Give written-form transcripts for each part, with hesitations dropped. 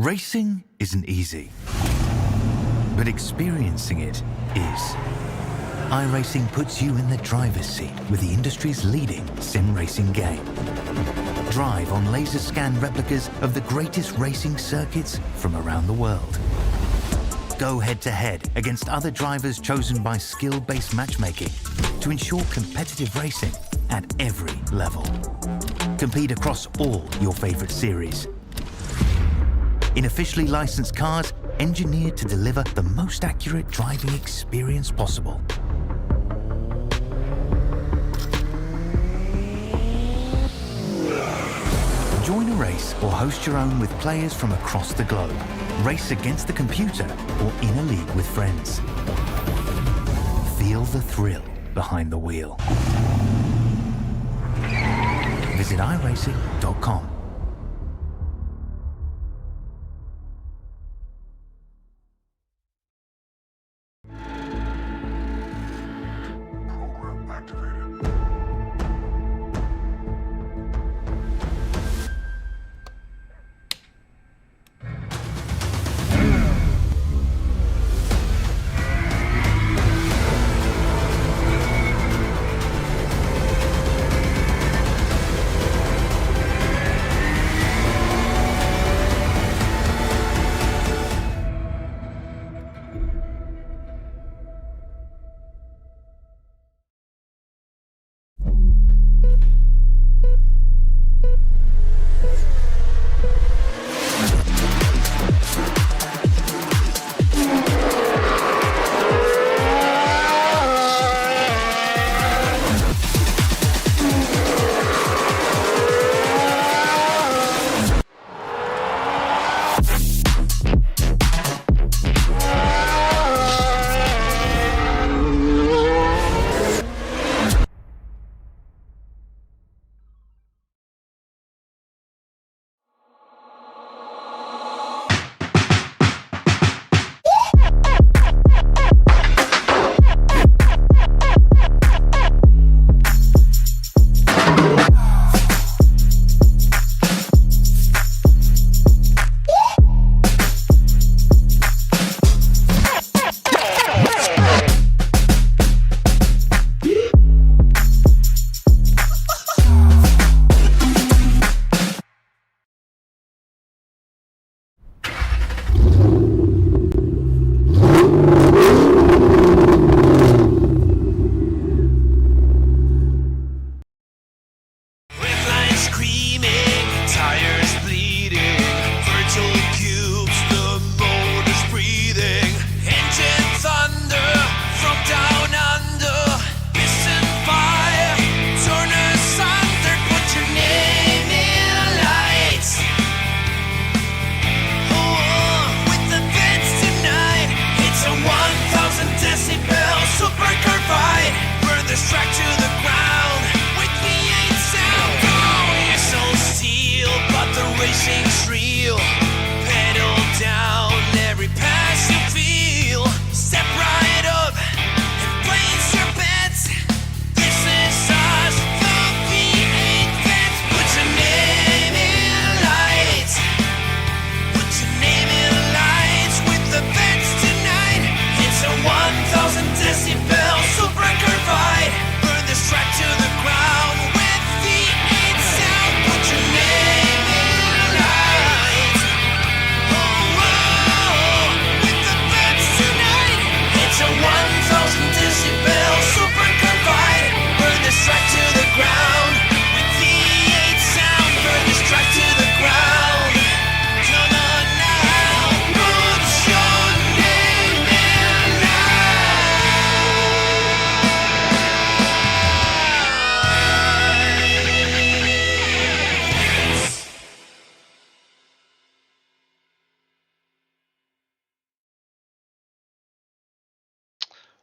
Racing isn't easy, but experiencing it is. iRacing puts you in the driver's seat with the industry's leading sim racing game. Drive on laser scan replicas of the greatest racing circuits from around the world. Go head-to-head against other drivers chosen by skill-based matchmaking to ensure competitive racing at every level. Compete across all your favorite series. In officially licensed cars, engineered to deliver the most accurate driving experience possible. Join a race or host your own with players from across the globe. Race against the computer or in a league with friends. Feel the thrill behind the wheel. Visit iRacing.com.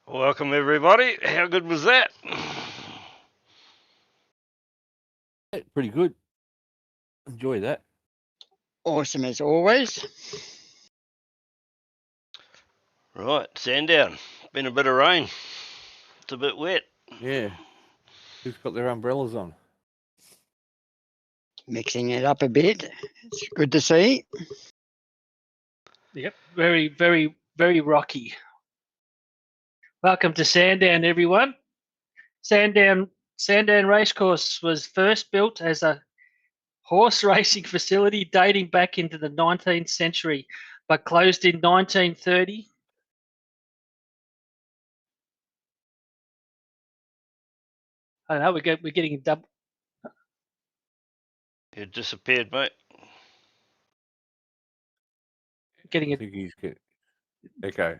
Welcome everybody. How good was that? Pretty good. Enjoy that. Awesome as always. Right, Sandown. Been a bit of rain. It's a bit wet. Yeah. Who's got their umbrellas on? Mixing it up a bit. It's good to see. Yep, very, very, very rocky. Welcome to Sandown, everyone. Sandown Racecourse was first built as a horse racing facility dating back into the 19th century, but closed in 1930. I know we're getting a double. You disappeared, mate. Getting I it. think he's getting echo.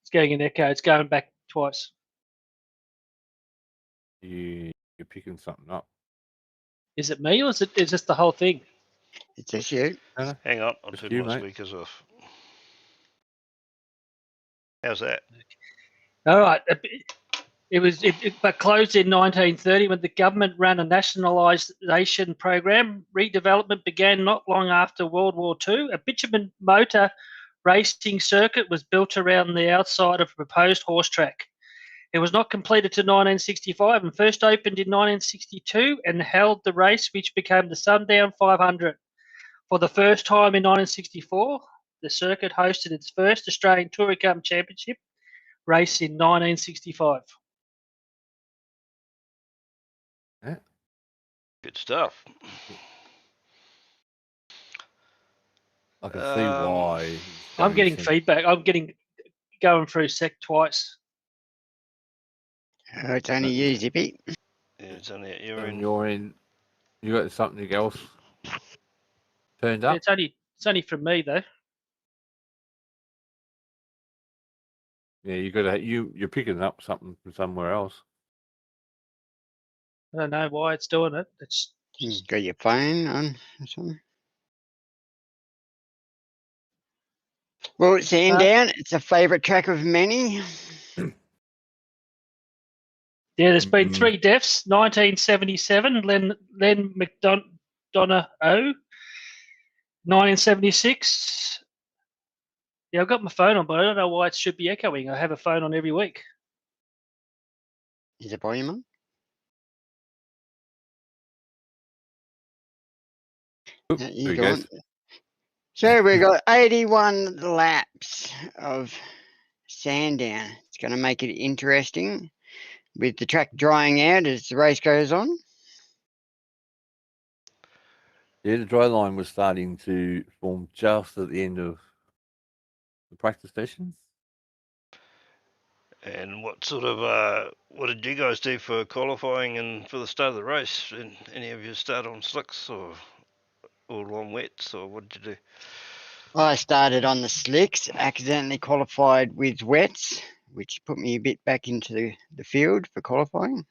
It's getting an echo. It's going back twice. You're picking something up. Is it me or is this the whole thing? It's just you. No, Hang on, I'll Just turn you, my mate. speakers off. How's that? All right. But closed in 1930 when the government ran a nationalisation program. Redevelopment began not long after World War II. A bitumen motor racing circuit was built around the outside of a proposed horse track. It was not completed to 1965 and first opened in 1962 and held the race, which became the Sandown 500. For the first time in 1964, the circuit hosted its first Australian Touring Championship race in 1965. Yeah. Good stuff. I can see why. he's I'm going getting some- feedback. I'm going through sec twice. Oh, it's only you, Zippy. Yeah, it's only at your And end. you're in. You got something else turned up. It's only from me though. Yeah, you got you're picking up something from somewhere else. I don't know why it's doing it. It's You got your phone on or something? Well, Sandown, it's a favourite track of many. yeah. There's been Mhm. 3 deaths. 1977, Len McDonough. 1976. Yeah, I've got my phone on, but I don't know why it should be echoing. I have a phone on every week. Is the volume on? Oop, Yeah, there you he go goes. on. So we got 81 laps of Sandown. It's going to make it interesting with the track drying out as the race goes on. Yeah, the dry line was starting to form just at the end of the practice sessions. And what sort of what did you guys do for qualifying and for the start of the race? And any of you start on slicks or on wets, or what did you do? I started on the slicks, accidentally qualified with wets, which put me a bit back into the field for qualifying.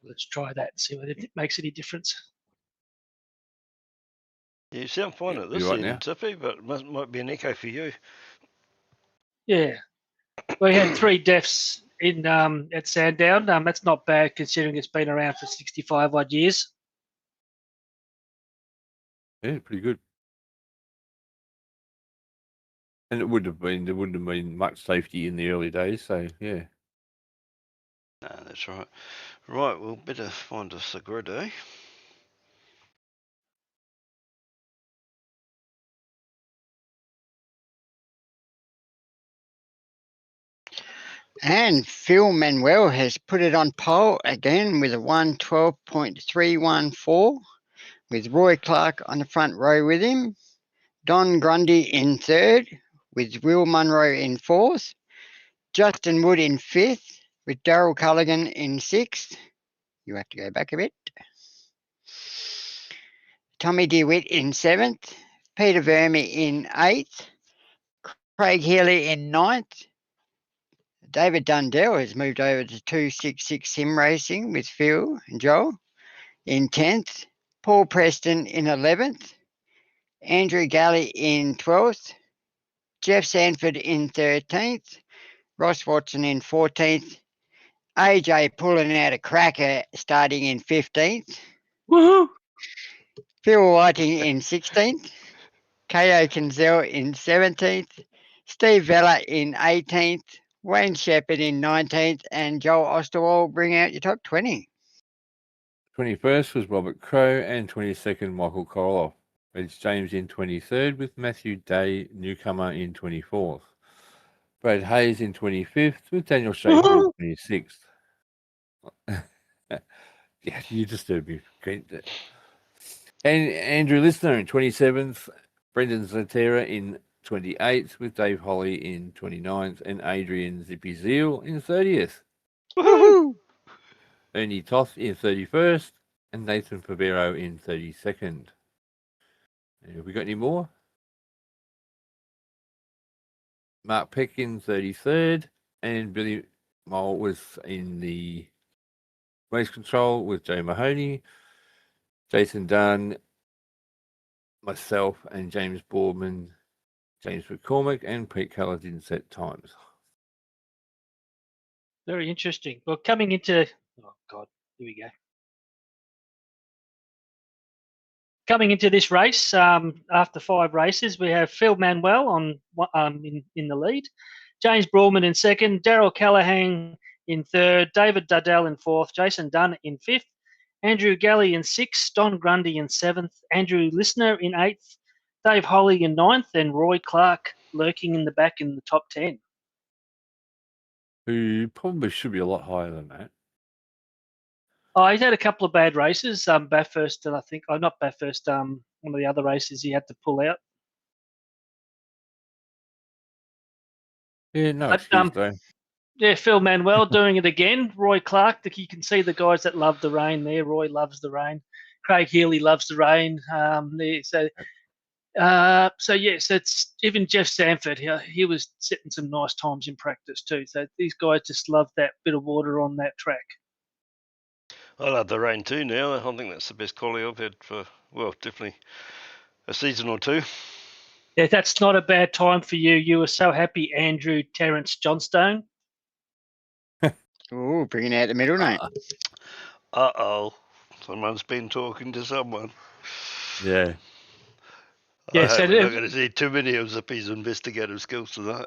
Let's try that and see whether it makes any difference. You sound fine Yeah, at this you right end, now? Zippy, but it might be an echo for you. Yeah, we had 3 deaths in at Sandown. That's not bad considering it's been around for 65 odd years. Yeah, pretty good. And there wouldn't have been much safety in the early days, so yeah. No, that's right. Right, we'll better find us a grid, eh? And Phil Manuel has put it on pole again with a 112.314 with Roy Clark on the front row with him. Don Grundy in third with Will Munro in fourth. Justin Wood in fifth with Darryl Culligan in sixth. You have to go back a bit. Tommy DeWitt in seventh. Peter Verme in eighth. Craig Healy in ninth. David Dundell has moved over to 266 Sim Racing with Phil and Joel in 10th. Paul Preston in 11th. Andrew Galley in 12th. Jeff Sanford in 13th. Ross Watson in 14th. AJ pulling out a cracker starting in 15th. Woohoo! Phil Whiting in 16th. K.O. Kinzel in 17th. Steve Vella in 18th. Wayne Shepherd in 19th. And Joel Osterwald bring out your top 20. 21st was Robert Crow and 22nd Michael Koloff. Reg James in 23rd, with Matthew Day, newcomer, in 24th. Brad Hayes in 25th, with Daniel Schaefer in 26th. Yeah, you disturbed me. And Andrew Listener in 27th, Brendan Zatera in 28th, with Dave Holly in 29th, and Adrian Zippy Zeal in 30th. Woohoo! Ernie Toth in 31st, and Nathan Fabero in 32nd. Have we got any more? Mark Peck in 33rd, and Billy Mole was in the race control with Joe Mahoney, Jason Dunn, myself, and James Boardman, James McCormick, and Pete Keller didn't set times. Very interesting. Well, coming into, oh God, here we go. Coming into this race, after 5 races, we have Phil Manuel in the lead, James Broadman in second, Daryl Callahan in third, David Duddell in fourth, Jason Dunn in fifth, Andrew Galley in sixth, Don Grundy in seventh, Andrew Listener in eighth, Dave Holly in ninth, and Roy Clark lurking in the back in the top 10. Who probably should be a lot higher than that. Oh, he's had a couple of bad races. Bathurst, and I think, not Bathurst. One of the other races he had to pull out. Yeah, no But, excuse though. Yeah, Phil Manuel doing it again. Roy Clark, you can see the guys that love the rain there. Roy loves the rain. Craig Healy loves the rain. So yes, it's even Jeff Sanford. He was setting some nice times in practice too. So these guys just love that bit of water on that track. I love the rain too now. I think that's the best quality I've had for, well, definitely a season or two. Yeah, that's not a bad time for you. You were so happy, Andrew Terrence Johnstone. Ooh, bringing out the middle name. Uh-oh. Someone's been talking to someone. Yeah. Yeah, I so hope we're not going to see too many of Zippy's investigative skills tonight.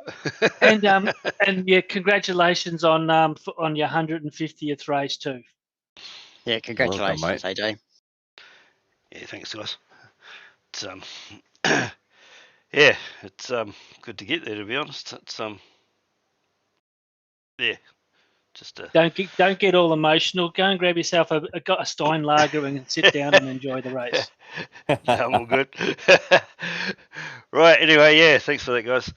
and yeah, congratulations on your 150th race too. Yeah, congratulations, Welcome, AJ. Yeah, thanks guys. It's yeah, it's good to get there, to be honest. It's yeah, just Don't get all emotional. Go and grab yourself a Steinlager and sit down and enjoy the race. No, I'm all good. Right, anyway, yeah, thanks for that, guys.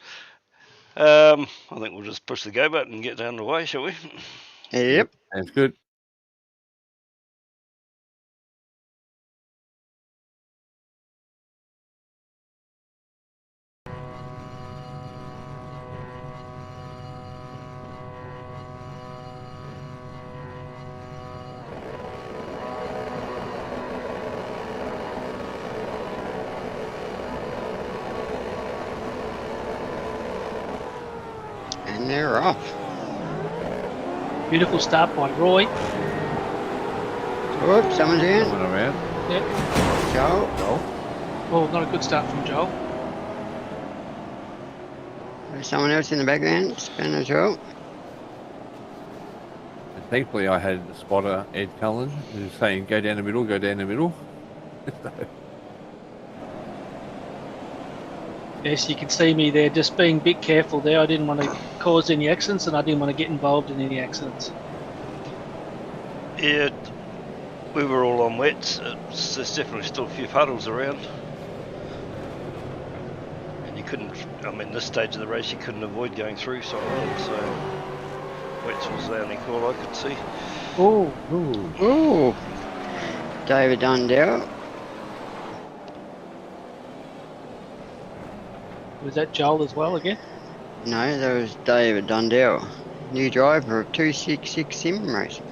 I think we'll just push the go button and get down the way, shall we? Yep. Sounds good. And they're off. Beautiful start by Roy. Whoop, someone's in. Coming around. Yep. Joel. Well, not a good start from Joel. There's someone else in the background. Spin as well. And thankfully, I had a spotter, Ed Cullen, who's saying, go down the middle, go down the middle. Yes, you can see me there, just being a bit careful there. I didn't want to cause any accidents, and I didn't want to get involved in any accidents. Yeah, we were all on wets. There's definitely still a few puddles around. And you couldn't, I mean, this stage of the race, you couldn't avoid going through some of them, so wets was the only call I could see. Oh, Ooh. David Dundell. was that Joel as well again? No, that was David Dundell. New driver of 266 Sim Racing.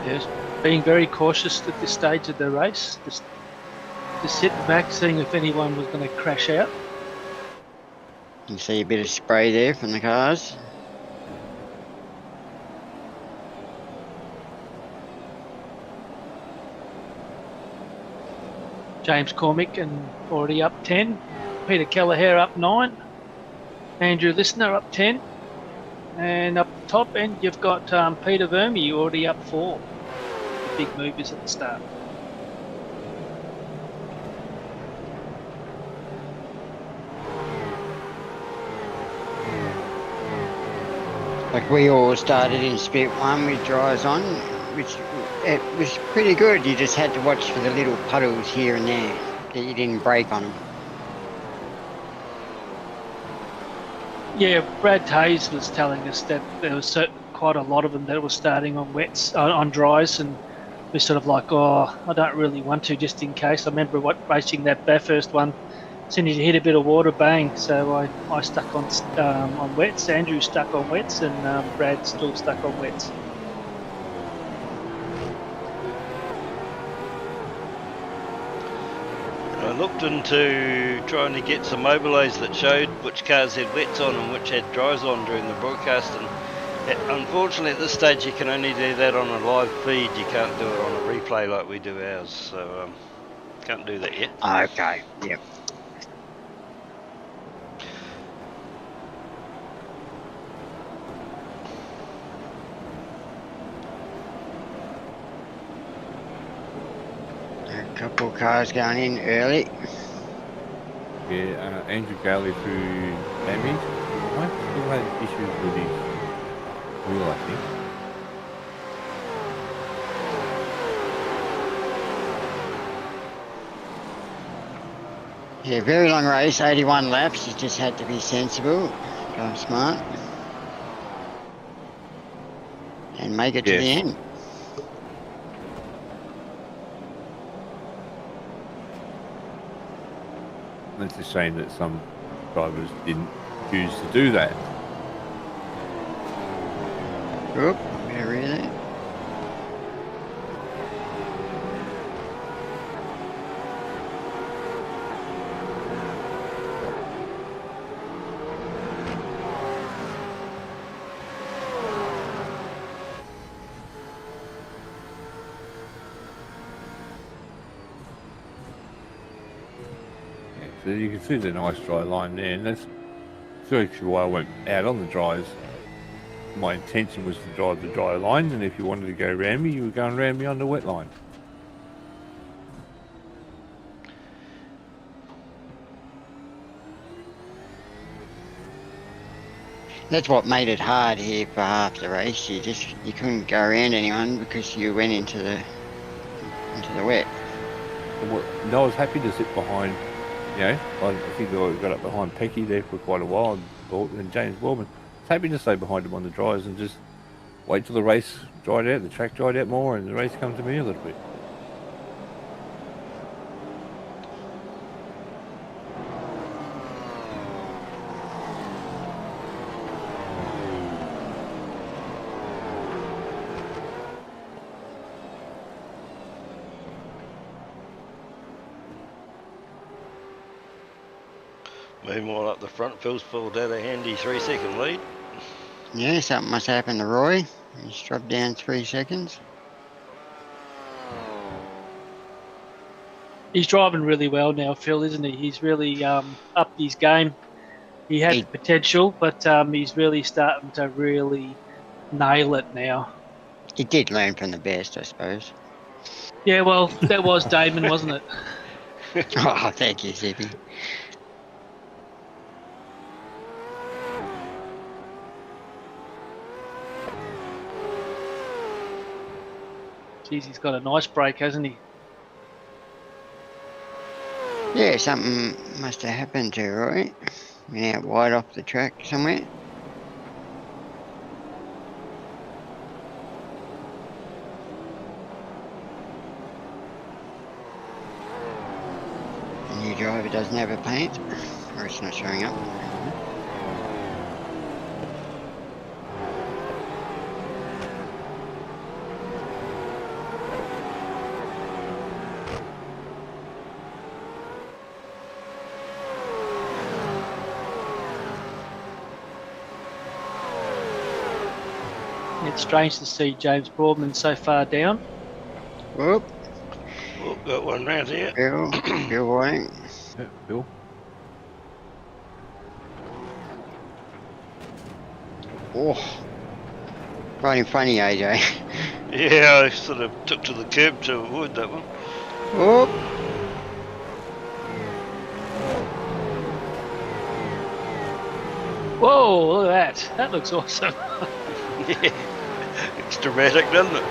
Yes, being very cautious at this stage of the race. Just sitting back, seeing if anyone was going to crash out. You can see a bit of spray there from the cars. James Cormick and already up 10. Peter Kelleher up 9. Andrew Listener up 10. And up the top end, you've got Peter Vermey already up 4. The big movers at the start. Like we all started in split 1 with dries on, which it was pretty good. You just had to watch for the little puddles here and there that you didn't break on them. Yeah, Brad Hayes was telling us that there was quite a lot of them that were starting on wets, on dries, and we're sort of like, oh, I don't really want to, just in case. I remember racing that Bathurst one. As soon as you hit a bit of water, bang. So I stuck on wets. Andrew stuck on wets, and Brad still stuck on wets. I looked into trying to get some overlays that showed which cars had wets on and which had dries on during the broadcast, and unfortunately at this stage you can only do that on a live feed. You can't do it on a replay like we do ours, so can't do that yet. Okay, yep. A couple of cars going in early. Yeah, Andrew Gailey through damage. I still had issues with his wheel, I think. Yeah, very long race, 81 laps. You just had to be sensible, drive smart, and make it to the end. It's a shame that some drivers didn't choose to do that. Oop, really? So you can see the nice dry line there, and that's actually why I went out on the dries. My intention was to drive the dry line, and if you wanted to go around me, you were going around me on the wet line. That's what made it hard here for half the race. You couldn't go around anyone because you went into the wet. And I was happy to sit behind. You know, I think I got up behind Pecky there for quite a while, and James Wellman. I was happy to stay behind him on the dries and just wait till the race dried out, the track dried out more, and the race come to me a little bit. Meanwhile, up the front, Phil's pulled out a handy 3-second lead. Yeah, something must happen to Roy. He's dropped down 3 seconds. He's driving really well now, Phil, isn't he? He's really upped his game. He had the potential, but he's really starting to really nail it now. He did learn from the best, I suppose. Yeah, well, that was Damon, wasn't it? Oh, thank you, Zippy. Jeez, he's got a nice break, hasn't he? Yeah, something must have happened to Roy. Went out wide off the track somewhere. The new driver doesn't have a paint, or it's not showing up. It's strange to see James Broadman so far down. Whoop. Oh, got one round here. Bill warning. Yeah, Bill. Oh, right in front of you, AJ. Yeah, I sort of took to the curb to avoid that one. Oh, Whoa, look at that. That looks awesome. Yeah, it's dramatic, doesn't it?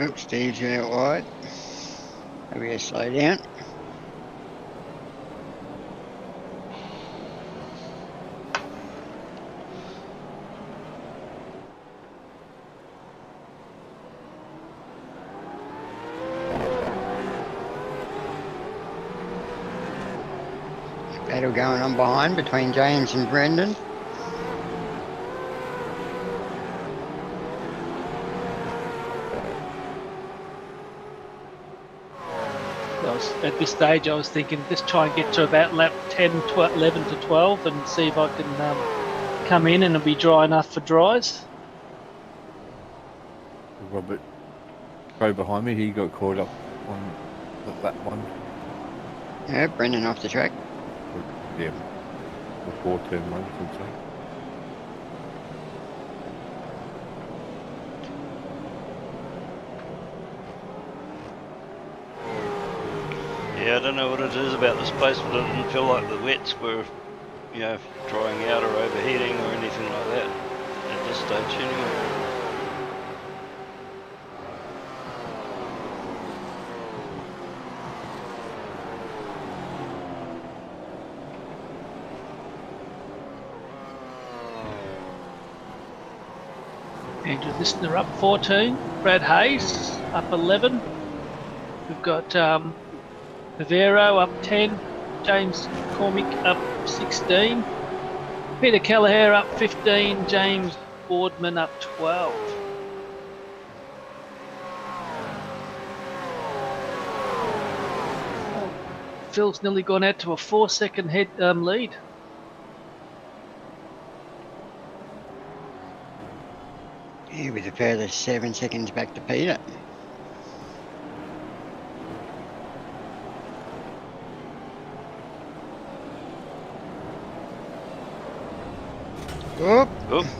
oops, Steve's out wide. Maybe a slow down. Battle going on behind between James and Brendan. At this stage, I was thinking just try and get to about lap 10, 12, 11 to 12 and see if I can come in and it'll be dry enough for dries. Robert Crow behind me, he got caught up on that one. Yeah, Brendan off the track. Yeah, before turn 1, I think so. Yeah, I don't know what it is about this place, but I didn't feel like the wets were, you know, drying out or overheating or anything like that at this stage anyway. Andrew Listener up 14, Brad Hayes up 11. We've got Vivero up 10, James Cormick up 16, Peter Kelleher up 15, James Boardman up 12. Phil's nearly gone out to a 4-second head lead. Yeah, with a further 7 seconds back to Peter. Oh,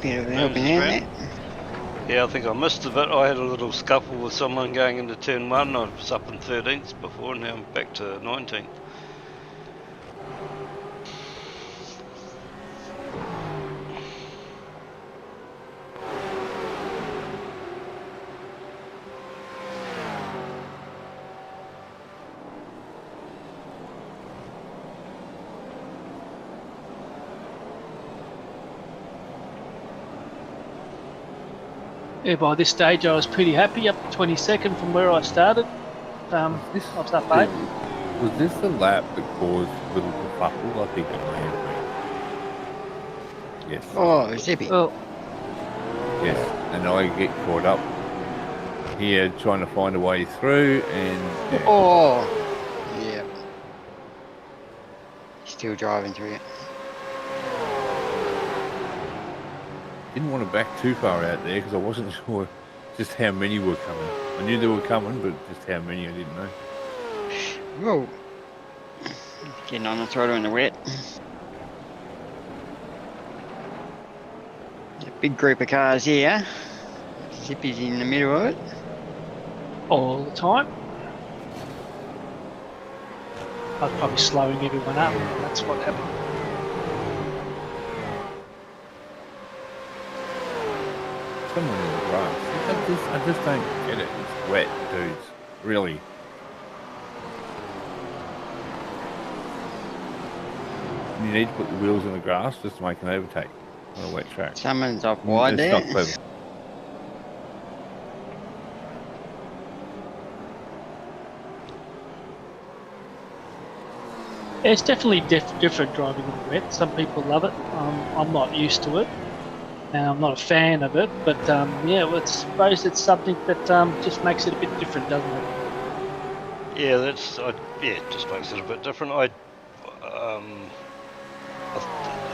bit of a helping hand there. Yeah, I think I missed a bit. I had a little scuffle with someone going into turn 1. I was up in 13th before, now I'm back to 19th. Yeah, by this stage I was pretty happy, up to 22nd from where I started. I was up 8. Was this the lap that caused a little kerfuffle? I think it may have been. Yes. Oh, zippy. Oh, Yes. And I get caught up here trying to find a way through and yeah. Oh, yeah. Still driving through it. Didn't want to back too far out there because I wasn't sure just how many were coming. I knew they were coming, but just how many I didn't know. Whoa. Getting on the throttle in the wet. A big group of cars here. Zippy's in the middle of it. all the time. I was probably slowing everyone up. That's what happened. Someone in the grass. I just don't get it. It's wet, dudes. Really. You need to put the wheels in the grass just to make an overtake on a wet track. Someone's off wide It's there. not clever. Yeah, it's definitely different driving in the wet. Some people love it. I'm not used to it, and I'm not a fan of it. But yeah, I suppose it's something that just makes it a bit different, doesn't it? Yeah, it just makes it a bit different.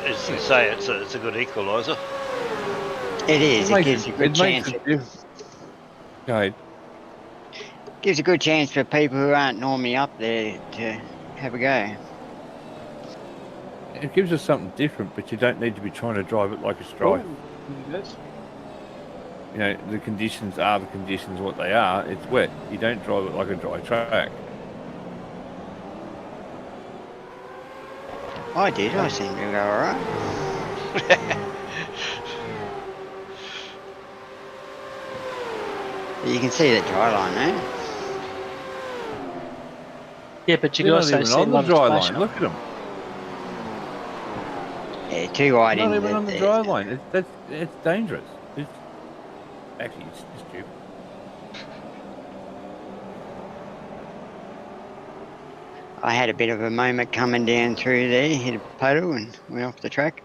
as you say, it's a good equaliser. It is. It makes gives a it good makes chance. it Go ahead. Gives a good chance for people who aren't normally up there to have a go. It gives us something different, but you don't need to be trying to drive it like a strife. Yes. You know, the conditions are the conditions what they are. It's wet. You don't drive it like a dry track. I did. I seem to go all right. You can see the dry line there. Yeah, but you They're can not also even see a on the lot of dry splash line. up. Look at them. Yeah, too wide Not in even on the the dry line. It's dangerous. It's stupid. I had a bit of a moment coming down through there, hit a puddle and went off the track.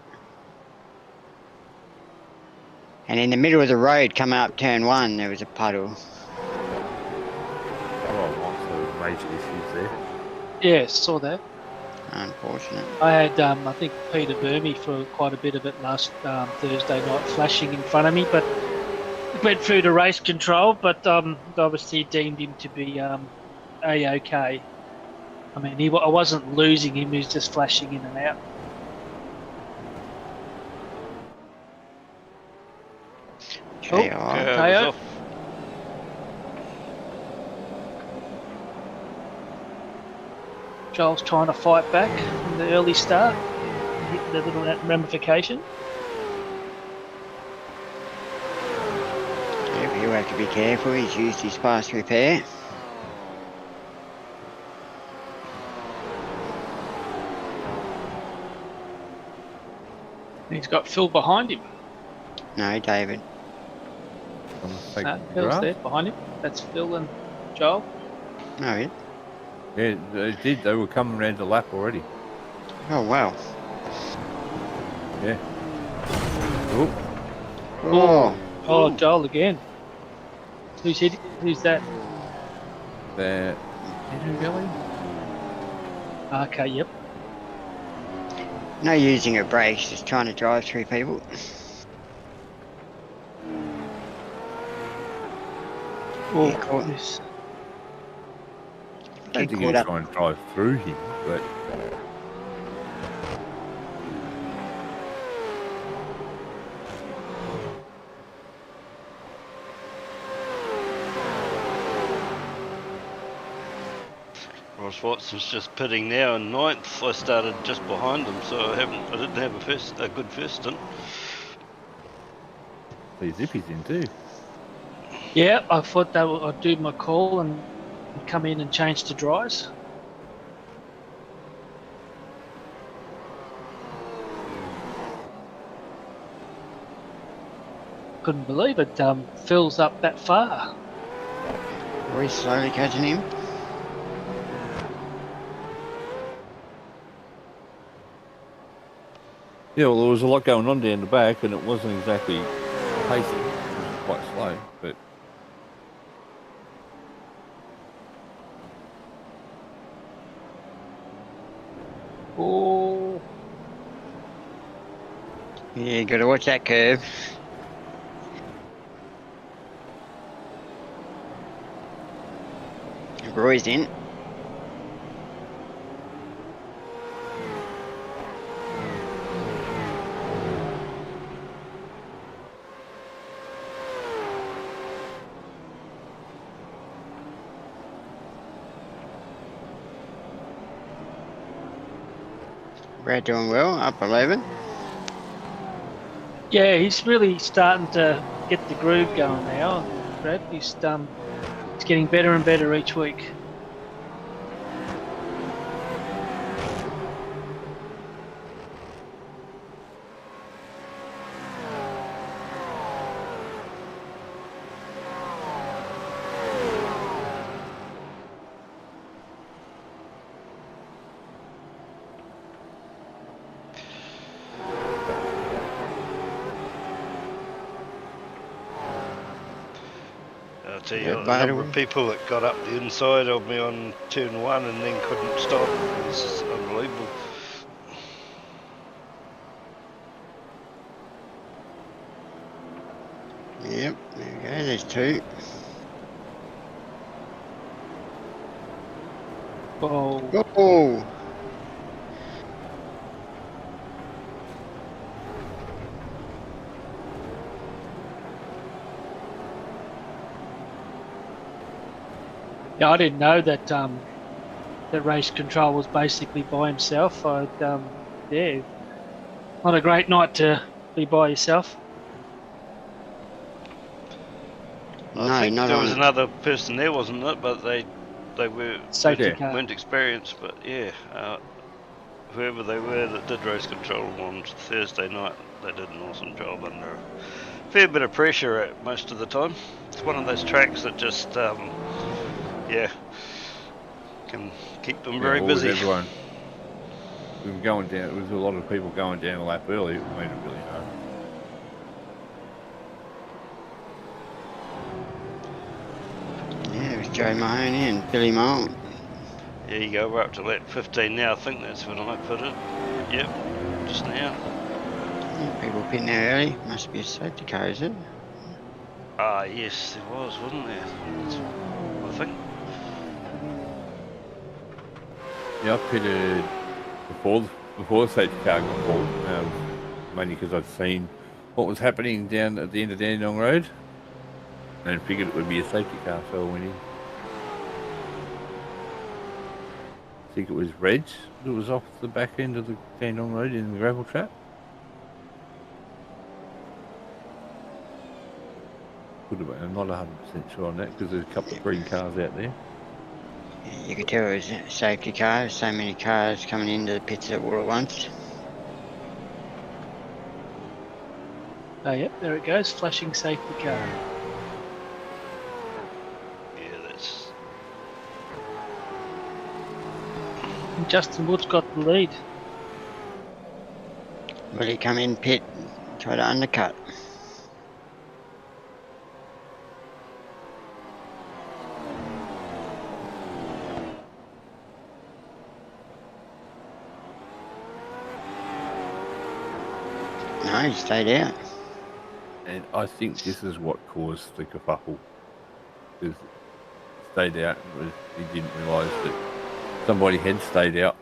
And in the middle of the road, coming up turn 1, there was a puddle. Oh, lots of major issues there. Yeah, saw that. Unfortunate. I had, I think, Peter Verme for quite a bit of it last Thursday night, flashing in front of me, but went through to race control, but obviously deemed him to be A-OK. I mean, I wasn't losing him, he was just flashing in and out. Okay, Oh, all right. Car was KO. off. Joel's trying to fight back in the early start, hit the little ramification. Yep, he'll have to be careful. He's used his fast repair. He's got Phil behind him. No, David. Phil's there behind him. That's Phil and Joel. No, it. Yeah, they did. They were coming around the lap already. Oh, wow. Yeah. Oh, Oh, Oh, Joel again. Who's hit? Who's that? there. Andrew Kelly? Okay, yep. no using of brakes, just trying to drive through people. Oh, Yeah, caught- this- I don't Get think he caught was up. trying to drive through him, but Ross Watson's just pitting now in 9th. I started just behind him, so I didn't have a good first stint. the Zippy's in too. Yeah, I thought that I'd do my call and come in and change to dries. Couldn't believe it. Phil's up that far. We're slowly catching him. Yeah, well, there was a lot going on down the back, and it wasn't exactly pacing. It was quite slow, but Oh, Yeah, got to watch that curve. Roy's in. Brad doing well, up 11. yeah, he's really starting to get the groove going now. Brad, he's getting better and better each week. I'll tell you, Yeah, the number Bartle. of people that got up the inside of me on turn 1 and then couldn't stop. This is unbelievable. Yep, there we go. There's two. Oh, Oh, yeah, I didn't know that that race control was basically by himself. Yeah, not a great night to be by yourself. I no, think not there was on. another person there, wasn't it? But they Safety Yeah. car. weren't experienced. But yeah, whoever they were that did race control on Thursday night, they did an awesome job under a fair bit of pressure at most of the time. It's one of those tracks that just yeah, can keep them very well, with busy. everyone. We were going down. There was a lot of people going down a lap early. It made it really hard. Yeah, it was Joe Mahoney and Billy Mole. Yeah, you go. We're up to lap 15 now. I think that's when I put it. Yep, just now. Yeah, people pitting there early. Must be a safety car, is it? Ah, yes, there was, wasn't there? I think. Yeah, I pitted before the safety car got called, mainly because I'd seen what was happening down at the end of Dandenong Road, and figured it would be a safety car, so I went in. I think it was Reg that was off the back end of the Dandenong Road in the gravel trap. Could have been. I'm not 100% sure on that because there's a couple of green cars out there. Yeah, you could tell it was a safety car. So many cars coming into the pits all at once. Oh, yep, there it goes. Flashing safety car. Yeah, that's. And Justin Wood's got the lead. Will he come in pit, try to undercut? No, he stayed out. And I think this is what caused the kerfuffle. Because he stayed out, he didn't realise that somebody had stayed out.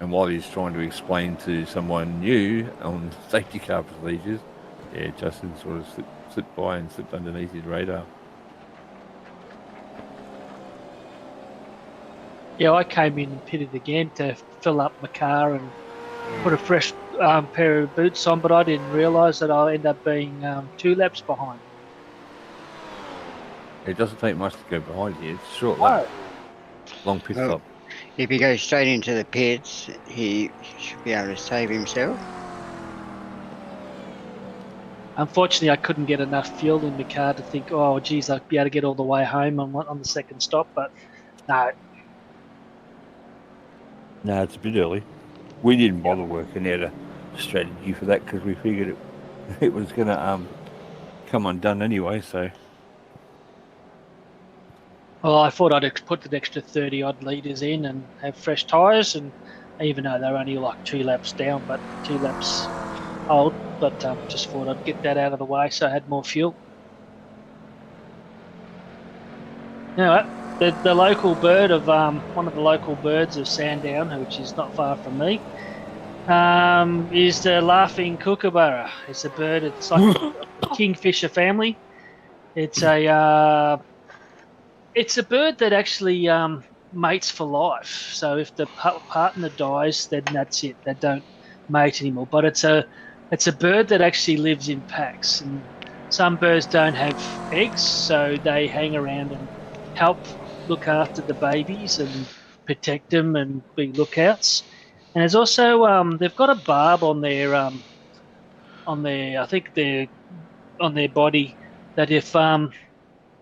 And while he's trying to explain to someone new on safety car procedures, yeah, Justin sort of slipped by and slipped underneath his radar. Yeah, I came in and pitted again to fill up my car and put a fresh pair of boots on, but I didn't realise that I'll end up being 2 laps behind. It doesn't take much to go behind you. It's a short lap. Long pit Oh. stop. If he goes straight into the pits, he should be able to save himself. Unfortunately, I couldn't get enough fuel in the car to think, oh, geez, I'd be able to get all the way home on the second stop, but no. No, it's a bit early. We didn't bother working out a strategy for that because we figured it was going to come undone anyway. So Well, I thought I'd put an extra 30 odd litres in and have fresh tyres, and even though they're only like 2 laps down, but 2 laps old, but just thought I'd get that out of the way so I had more fuel. Now, the local bird of one of the local birds of Sandown, which is not far from me, is the laughing kookaburra. It's a bird. It's like a kingfisher family. It's a bird that actually mates for life. So if the partner dies, then that's it. They don't mate anymore. But it's a bird that actually lives in packs. And some birds don't have eggs, so they hang around and help look after the babies and protect them and be lookouts. And there's also they've got a barb on their body that if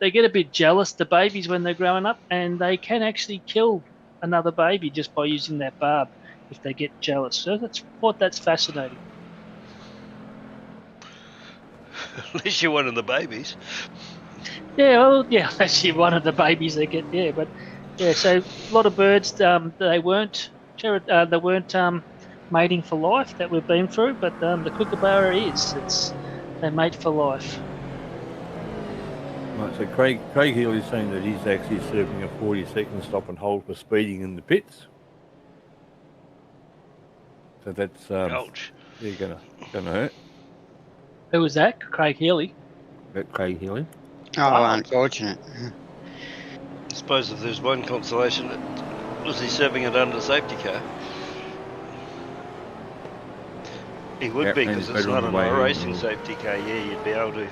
they get a bit jealous, the babies, when they're growing up, and they can actually kill another baby just by using that barb if they get jealous. So that's fascinating. At least you're one of the babies. Yeah, well, yeah, actually one of the babies they get, yeah, but yeah, so a lot of birds, they weren't mating for life that we've been through, but the Kookaburra they mate for life. Right, so Craig Healy's saying that he's actually serving a 40-second stop and hold for speeding in the pits. So that's Ouch. gonna hurt. Who was that? Craig Healy. That Craig Healy. Oh, Wow. unfortunate. I suppose if there's one consolation, was he serving it under safety car? He would Yep, be, and because it's it's better on not the an way in. racing safety car. Yeah, you'd be able to.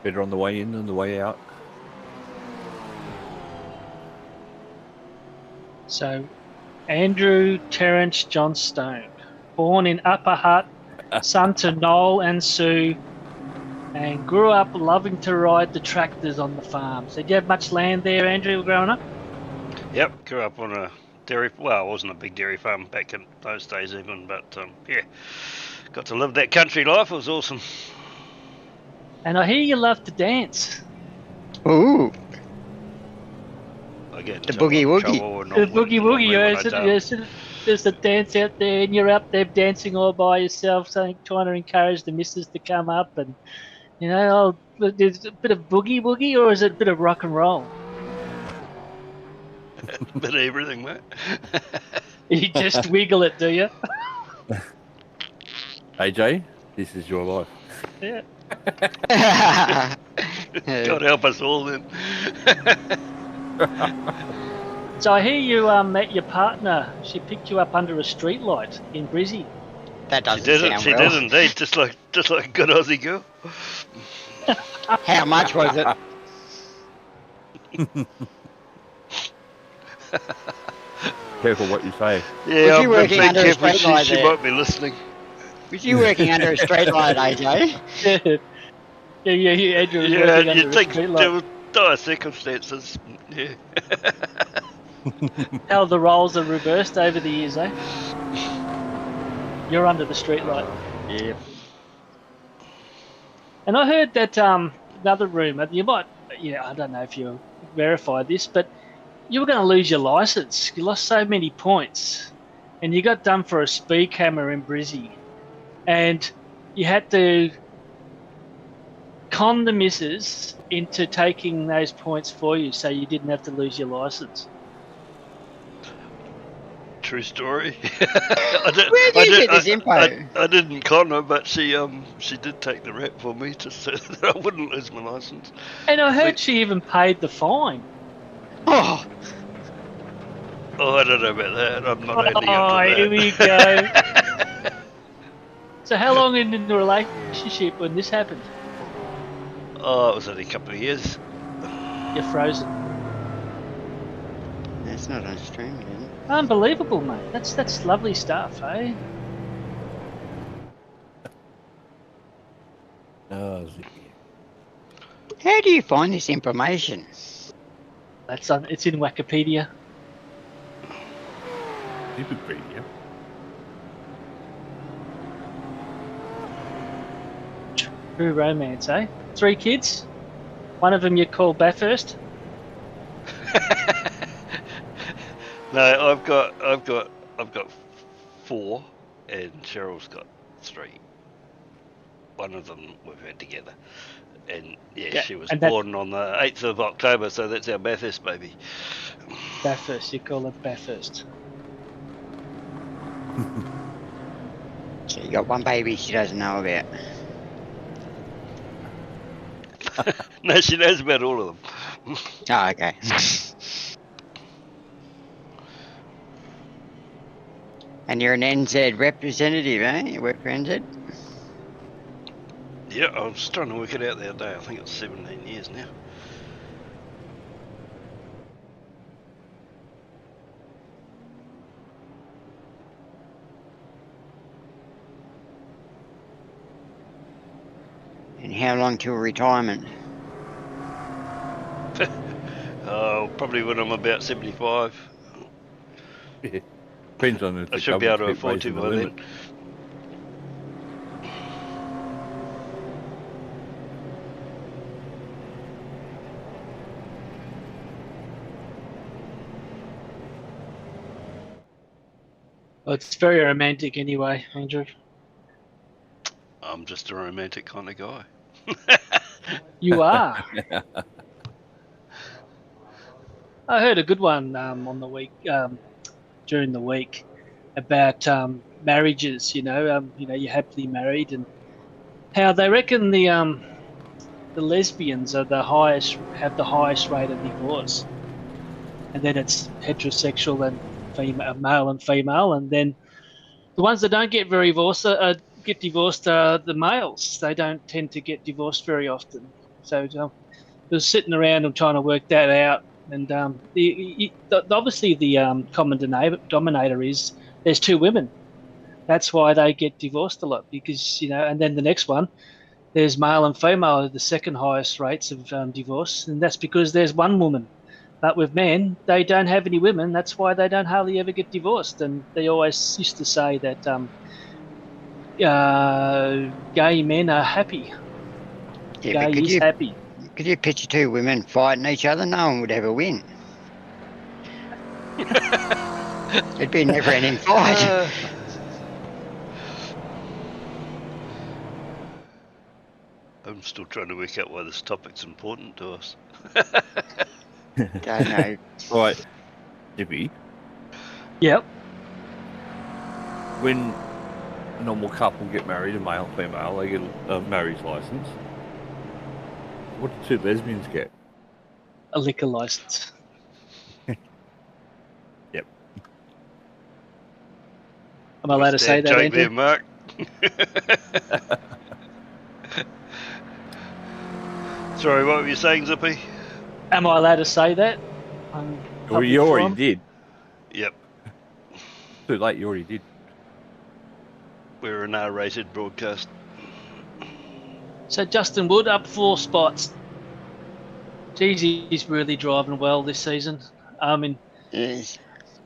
Better on the way in than the way out. So, Andrew Terence Johnstone, born in Upper Hutt, son to Noel and Sue, and grew up loving to ride the tractors on the farm. So, did you have much land there, Andrew, growing up? Yep, grew up on a dairy. Well, it wasn't a big dairy farm back in those days even, but yeah, got to live that country life. It was awesome. And I hear you love to dance. Ooh, I get The boogie woogie. The boogie woogie, there's a dance out there, and you're up there dancing all by yourself, saying, trying to encourage the missus to come up, and there's a bit of boogie woogie, or is it a bit of rock and roll? Bit of everything, mate. You just wiggle it, do you? AJ, this is your life. Yeah. God help us all then. So I hear you met your partner. She picked you up under a street light in Brizzy. that doesn't She sound did well. indeed, just like a good Aussie girl. How much was it? Careful what you say. Yeah, Was you I'm working being under a careful. straight light She there? might be listening. Was you working under a straight light, AJ? Yeah, Andrew was Yeah, working under you'd a think street there light. were dire circumstances. Yeah. How the roles are reversed over the years, eh? You're under the street light. Yep. And I heard that another rumour, you might, I don't know if you verify this, but you were going to lose your licence. You lost so many points, and you got done for a speed camera in Brizzy, and you had to con the missus into taking those points for you, so you didn't have to lose your licence. True story. Where did you get this info? I didn't con her, but she did take the rap for me just so that I wouldn't lose my license. And I heard she even paid the fine. Oh, Oh, I don't know about that. I'm not only Oh, up to that. here we go. So how long in the relationship when this happened? Oh, it was only a couple of years. You're frozen. that's not on stream, is it? Unbelievable, mate. That's lovely stuff, eh? Oh, How do you find this information? It's in Wikipedia. Wikipedia. True romance, eh? 3 kids. One of them you call Bathurst. No, I've got 4, and Cheryl's got 3. One of them we've had together, and Yeah, she was and that's- born on the 8th of October, so that's our Bathurst baby. Bathurst, you call it Bathurst. So you got one baby she doesn't know about. No, she knows about all of them. Oh, okay. And you're an NZ representative, eh? You work for NZ? Yeah, I was trying to work it out the other day. I think it's 17 years now. And how long till retirement? Probably when I'm about 75. Depends on if I the should be able to government keep afford to raising the by limit. then. Well, it's very romantic anyway, Andrew. I'm just a romantic kind of guy. You are. I heard a good one on the week during the week about marriages. You're happily married, and how they reckon the lesbians are have the highest rate of divorce, and then it's heterosexual and female, male and female, and then the ones that don't get divorced are the males. They don't tend to get divorced very often. So was sitting around and trying to work that out. And obviously the common denominator is there's two women. That's why they get divorced a lot because, and then the next one, there's male and female are the second highest rates of divorce. And that's because there's one woman. But with men, they don't have any women. That's why they don't hardly ever get divorced. And they always used to say that gay men are happy. Yeah, but Gay is happy. could you picture two women fighting each other? No one would ever win. It'd be a never-ending fight. I'm still trying to work out why this topic's important to us. Don't know. Right, Dippy. Yep. When a normal couple get married, a male and female, they get a marriage license. What do two lesbians get? A liquor license. Yep. Am I allowed to say that, joke Andrew? there, Mark. Sorry, what were you saying, Zippy? Am I allowed to say that? Well, you already did. Yep. Too late, you already did. We're an R-rated broadcast. So Justin Wood up 4 spots. Geez, he's really driving well this season. I mean, Yes.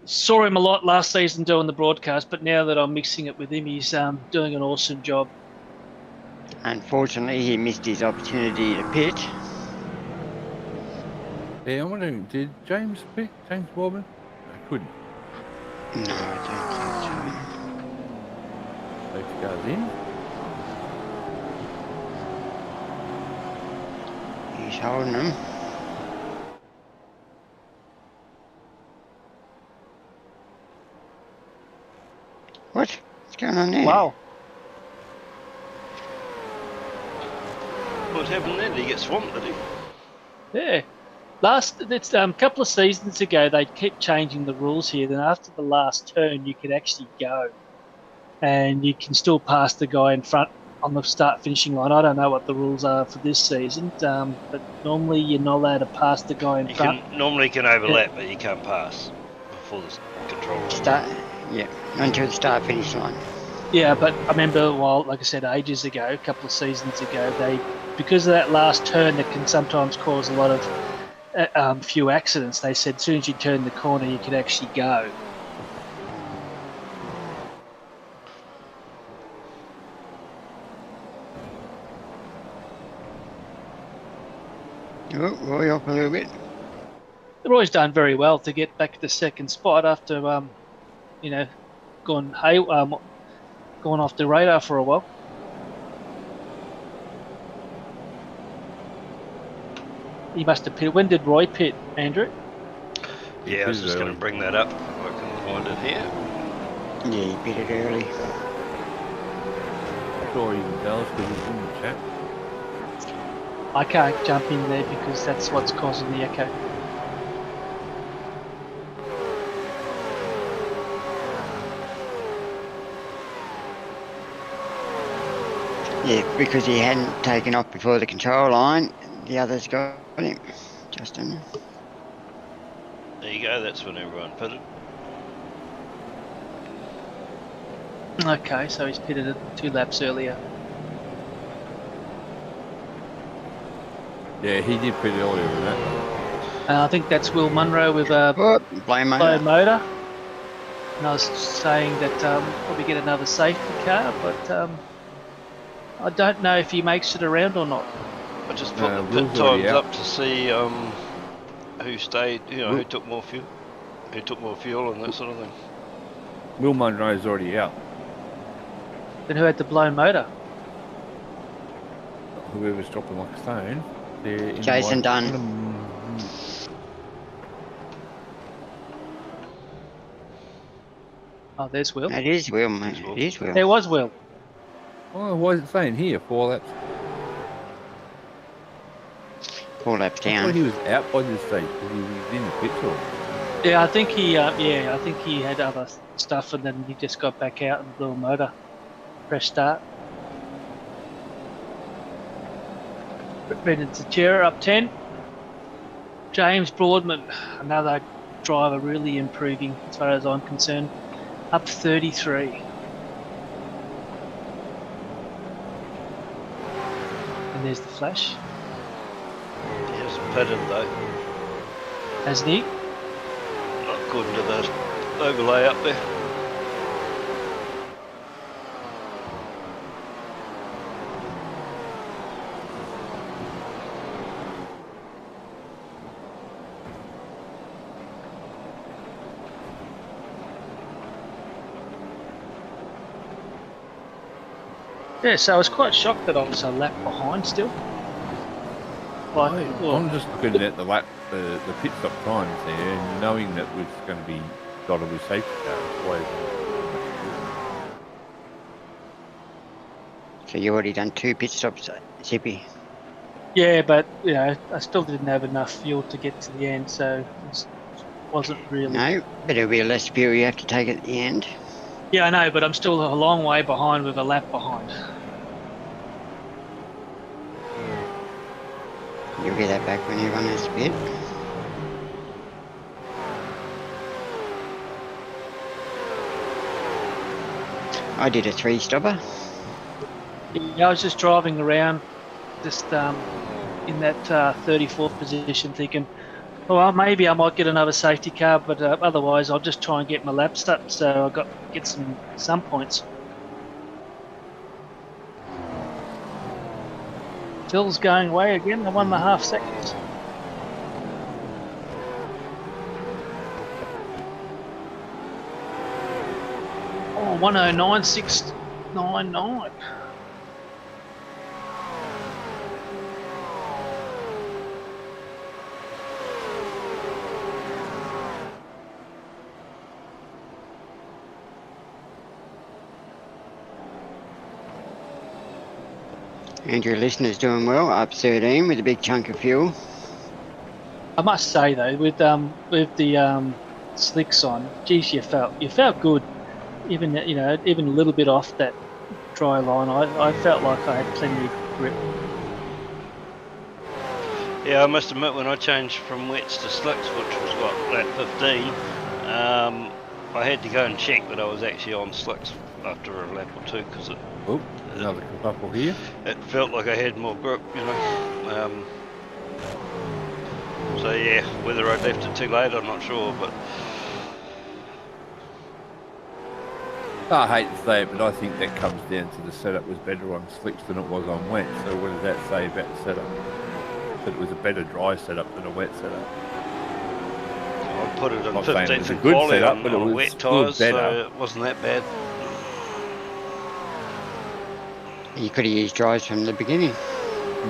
saw him a lot last season doing the broadcast, but now that I'm mixing it with him, he's doing an awesome job. Unfortunately, he missed his opportunity to pit. Yeah, I'm wondering, did James pick James Bourne? I couldn't. No, I Safety car's in. don't think so. He's holding them. What? What's going on there? Wow. What happened then? Did he get swamped, did he? Yeah. It's couple of seasons ago, they kept changing the rules here. Then after the last turn, you could actually go, and you can still pass the guy in front on the start-finishing line. I don't know what the rules are for this season, but normally you're not allowed to pass the guy in front. Normally can overlap, but you can't pass before the control. Start. Yeah, until the start-finish line. Yeah, but I remember, like I said, ages ago, a couple of seasons ago, because of that last turn that can sometimes cause a lot of few accidents, they said as soon as you turn the corner, you could actually go. Oh, Roy up a little bit. Roy's done very well to get back to second spot after, gone off the radar for a while. He must have pitted. When did Roy pit, Andrew? Yeah, I was just going to bring that up. I can find it here. Yeah, he pitted early. Sure, you can tell us because he's in the chat. I can't jump in there because that's what's causing the echo. Yeah, because he hadn't taken off before the control line, the others got him. Justin. There you go, that's when everyone pitted. Okay, so he's pitted it 2 laps earlier. Yeah, he did pretty earlier with that. I think that's Will Munro with a Oh, blame low motor. motor. And I was saying that probably get another safety car, but I don't know if he makes it around or not. I just put the Will's pit already times out. up to see who stayed, who took more fuel. Who took more fuel and that sort of thing. Will Munro's already out. Then who had the blown motor? Whoever's dropping like a stone. They're in Jason Dunn. Oh, there's Will. It is Will, mate. It is Will. There was Will. Oh, why is it saying here 4 laps? 4 laps I thought down. he was out by this stage because he was in the pits or. Yeah, I think he. I think he had other stuff, and then he just got back out and blew a motor. Fresh start. Brendan Teixeira up 10. James Broadman, another driver really improving as far as I'm concerned, up 33. And there's the flash. He has pitted though. Hasn't he? Not according to the overlay up there. Yeah, so I was quite shocked that I was a lap behind still. Like, well, I'm just looking at the lap, the pit stop times there, and knowing that was going to be dotted with safety cars. Why So you already done 2 pit stops, Zippy. yeah, but you know, I still didn't have enough fuel to get to the end, so it wasn't really. No, but it'll be a less fuel you have to take at the end. Yeah, I know, but I'm still a long way behind with a lap behind. You'll get that back when you run this bit. I did a 3-stopper. Yeah, I was just driving around, just in that 34th position, thinking, well, maybe I might get another safety car, but otherwise I'll just try and get my laps up, so I get some points. Phil's going away again, 1.5 seconds. Oh, 109.699. Andrew Listener's doing well, up 13 with a big chunk of fuel. I must say though, with the slicks on, geez, you felt good. Even even a little bit off that dry line, I felt like I had plenty of grip. Yeah, I must admit when I changed from wets to slicks, which was what, lap 15, I had to go and check that I was actually on slicks after a lap or two because Oh, another couple here. it felt like I had more grip, you know. So yeah, whether I left it too late, I'm not sure, but I hate to say it, but I think that comes down to the setup was better on slicks than it was on wet. So what does that say about the setup? That it was a better dry setup than a wet setup. I put it on Not saying it 15th was a and good Qually setup, on, but it on was wet good tyres, so better. it wasn't that bad. You could have used dries from the beginning.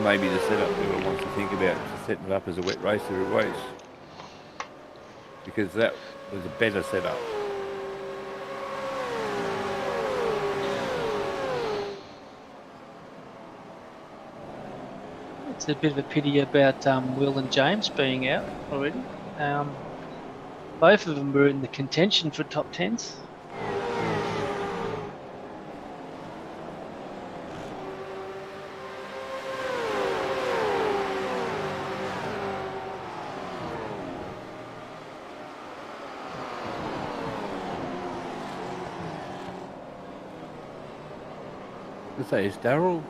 Maybe the setup never wants to think about setting it up as a wet race every race. Because that was a better setup. It's a bit of a pity about Will and James being out already. Both of them were in the contention for top 10s. Let's say, is Darryl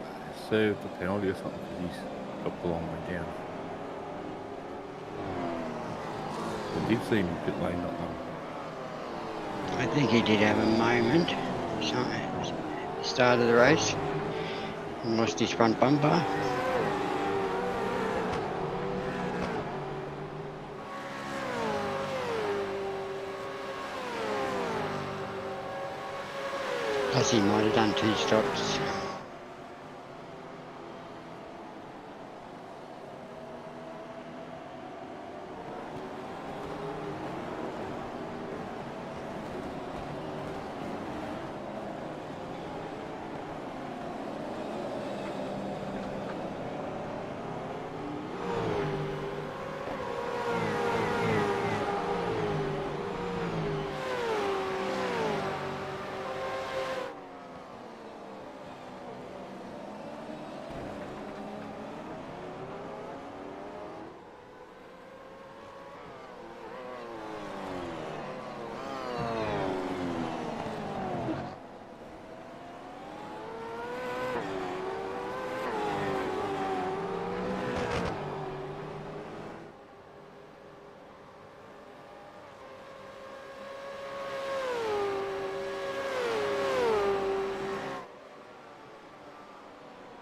served a penalty or something because he's got the long way down? I did see him in pit lane not long. I think he did have a moment. So, start of the race. And lost his front bumper. he might have done 2 stops.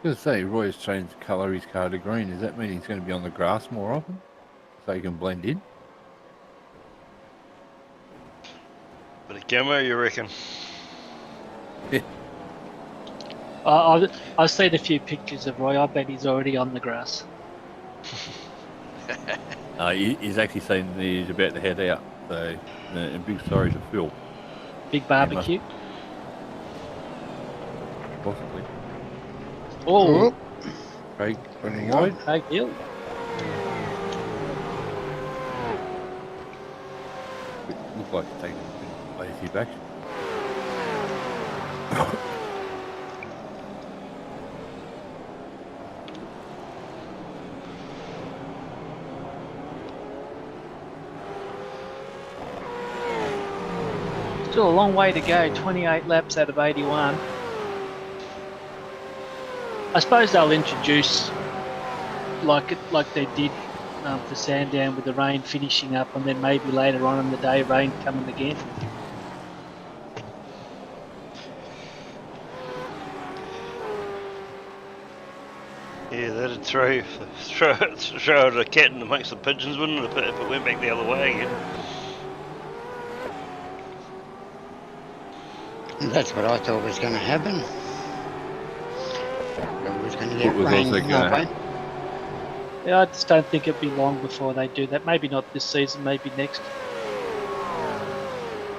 I was going to say, Roy has changed the colour of his car to green. Does that mean he's going to be on the grass more often? So he can blend in? Bit of camo, you reckon? I've seen a few pictures of Roy. I bet he's already on the grass. He's actually saying that he's about to head out. So, a big sorry to Phil. Big barbecue. Possibly. Oh, Craig running wide. big deal. Look like he's taking a lazy back. Still a long way to go. 28 laps out of 81. I suppose they'll introduce like they did for Sandown with the rain finishing up, and then maybe later on in the day rain coming again. Yeah, that'd throw it a cat in amongst the pigeons, wouldn't it, if it went back the other way again? That's what I thought was going to happen. It was going to get What was rain also gonna halfway. Yeah, I just don't think it'd be long before they do that. Maybe not this season, maybe next.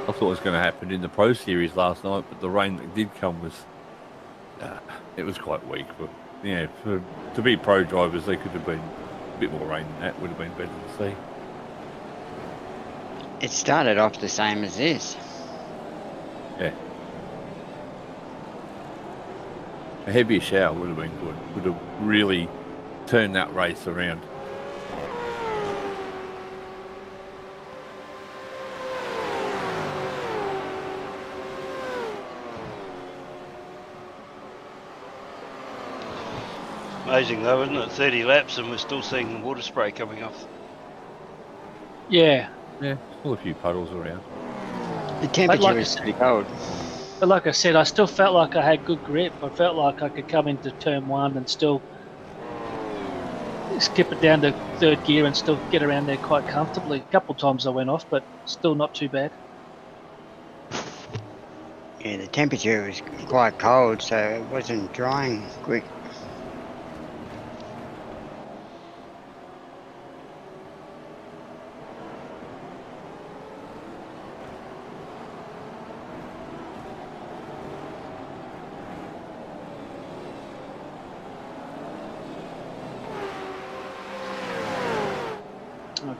I thought it was going to happen in the Pro Series last night, but the rain that did come was, it was quite weak. But yeah, to be pro drivers, they could have been a bit more rain than that. Would have been better to see. It started off the same as this. Yeah. A heavier shower would have been good. Would have really turned that race around. Amazing though, isn't it? 30 laps and we're still seeing water spray coming off. Yeah, Yeah, still a few puddles around. The temperature like was I pretty cold. but like I said, I still felt like I had good grip. I felt like I could come into turn 1 and still skip it down to 3rd gear and still get around there quite comfortably. A couple of times I went off, but still not too bad. Yeah, the temperature was quite cold, so it wasn't drying quick.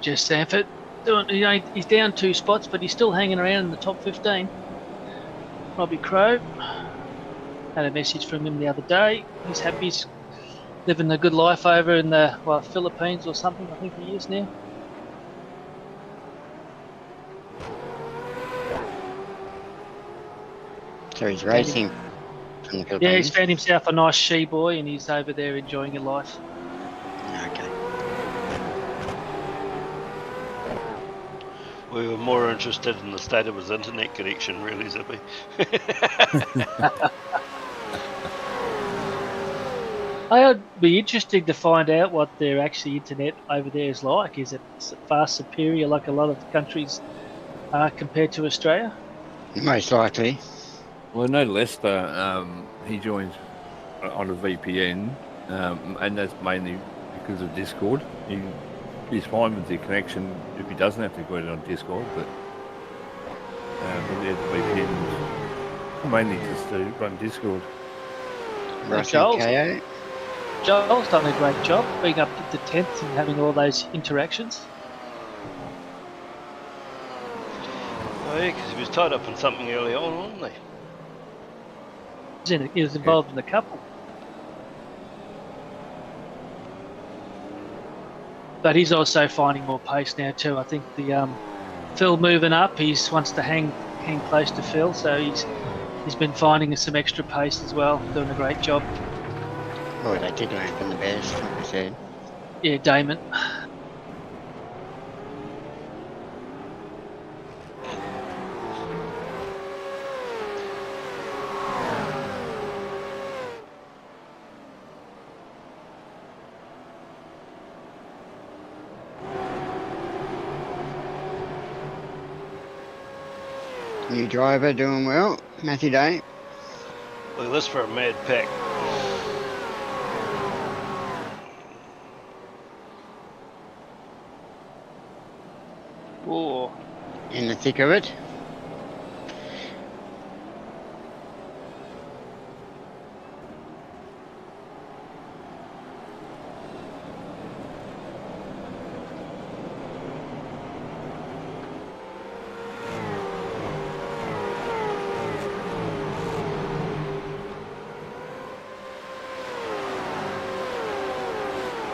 Jess Sanford, he's down 2 spots, but he's still hanging around in the top 15. Robbie Crow, had a message from him the other day. He's happy, he's living a good life over in the Philippines or something, I think he is now. So he's racing from the Philippines. Yeah, he's found himself a nice she-boy and he's over there enjoying his life. Okay. We were more interested in the state of his internet connection, really, Zippy. It'd be interesting to find out what their actually internet over there is like. Is it far superior, like a lot of countries are compared to Australia? Most likely. Well, I know Lester, he joins on a VPN, and that's mainly because of Discord. He's fine with the connection if he doesn't have to go on Discord, but the VPN mainly just to run Discord. Russell KO. Joel's done a great job being up at the 10th and having all those interactions. Oh yeah, because he was tied up in something early on, wasn't he? He was involved in a couple. But he's also finding more pace now too. I think the Phil moving up, he wants to hang close to Phil, so he's been finding some extra pace as well, doing a great job. Oh, they did land from the best, like I said. Yeah, Damon. New driver doing well, Matthew Day. Look at this for a mad pack. Whoa. In the thick of it.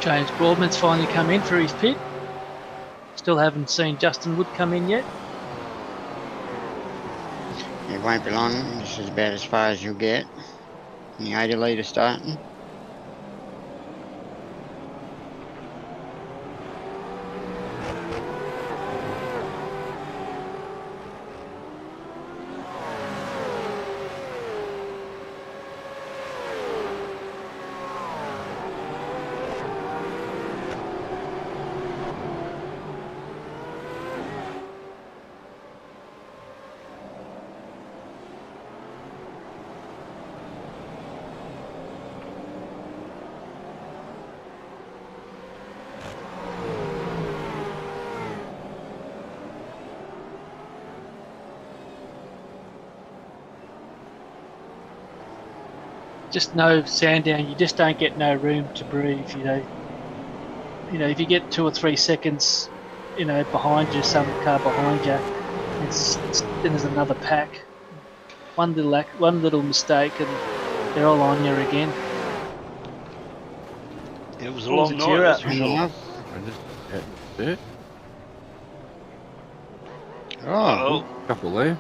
James Broadman's finally come in for his pit. Still haven't seen Justin Wood come in yet. It won't be long. This is about as far as you'll get. The 80 litre starting. Just no Sandown, you just don't get no room to breathe, you know. You know, if you get 2 or 3 seconds, you know, behind you, some car behind you, then there's another pack. One little mistake and they're all on you again. It was a long night, that's for sure. Oh, Couple there.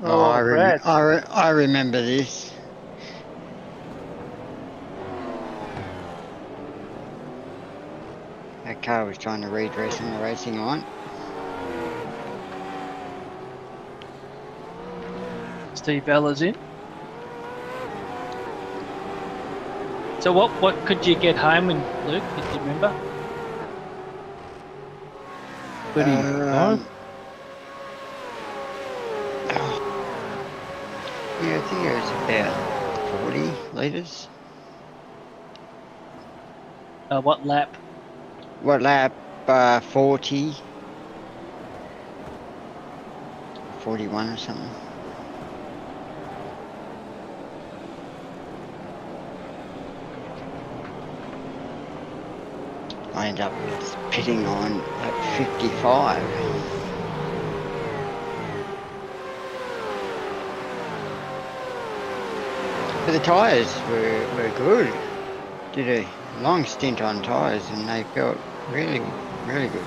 I remember this. That car was trying to redress in the racing line. Steve Ella's in. So what could you get home in, Luke, if you remember? 35? Yeah, I think it was about 40 litres. What lap? What lap? 40. 41 or something. I end up pitting on at 55. But the tyres were good. Did a long stint on tyres and they felt really, really good.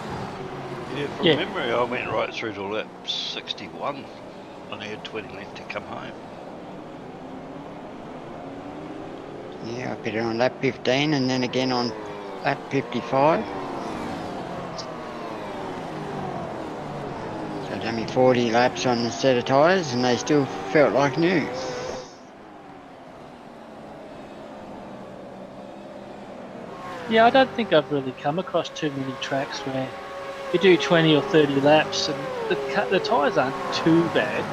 Yeah, from memory, I went right through to lap 61. I only had 20 left to come home. Yeah, I pitted on lap 15 and then again on lap 55. So it took me 40 laps on a set of tyres and they still felt like new. Yeah, I don't think I've really come across too many tracks where you do 20 or 30 laps and the tyres aren't too bad.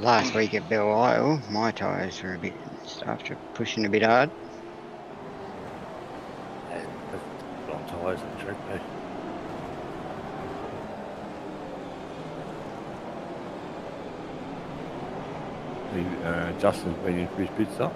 Last week at Belle Isle, my tyres were a bit, after pushing a bit hard. That's long tyres on the track, mate. Justin's been in for his pit stop.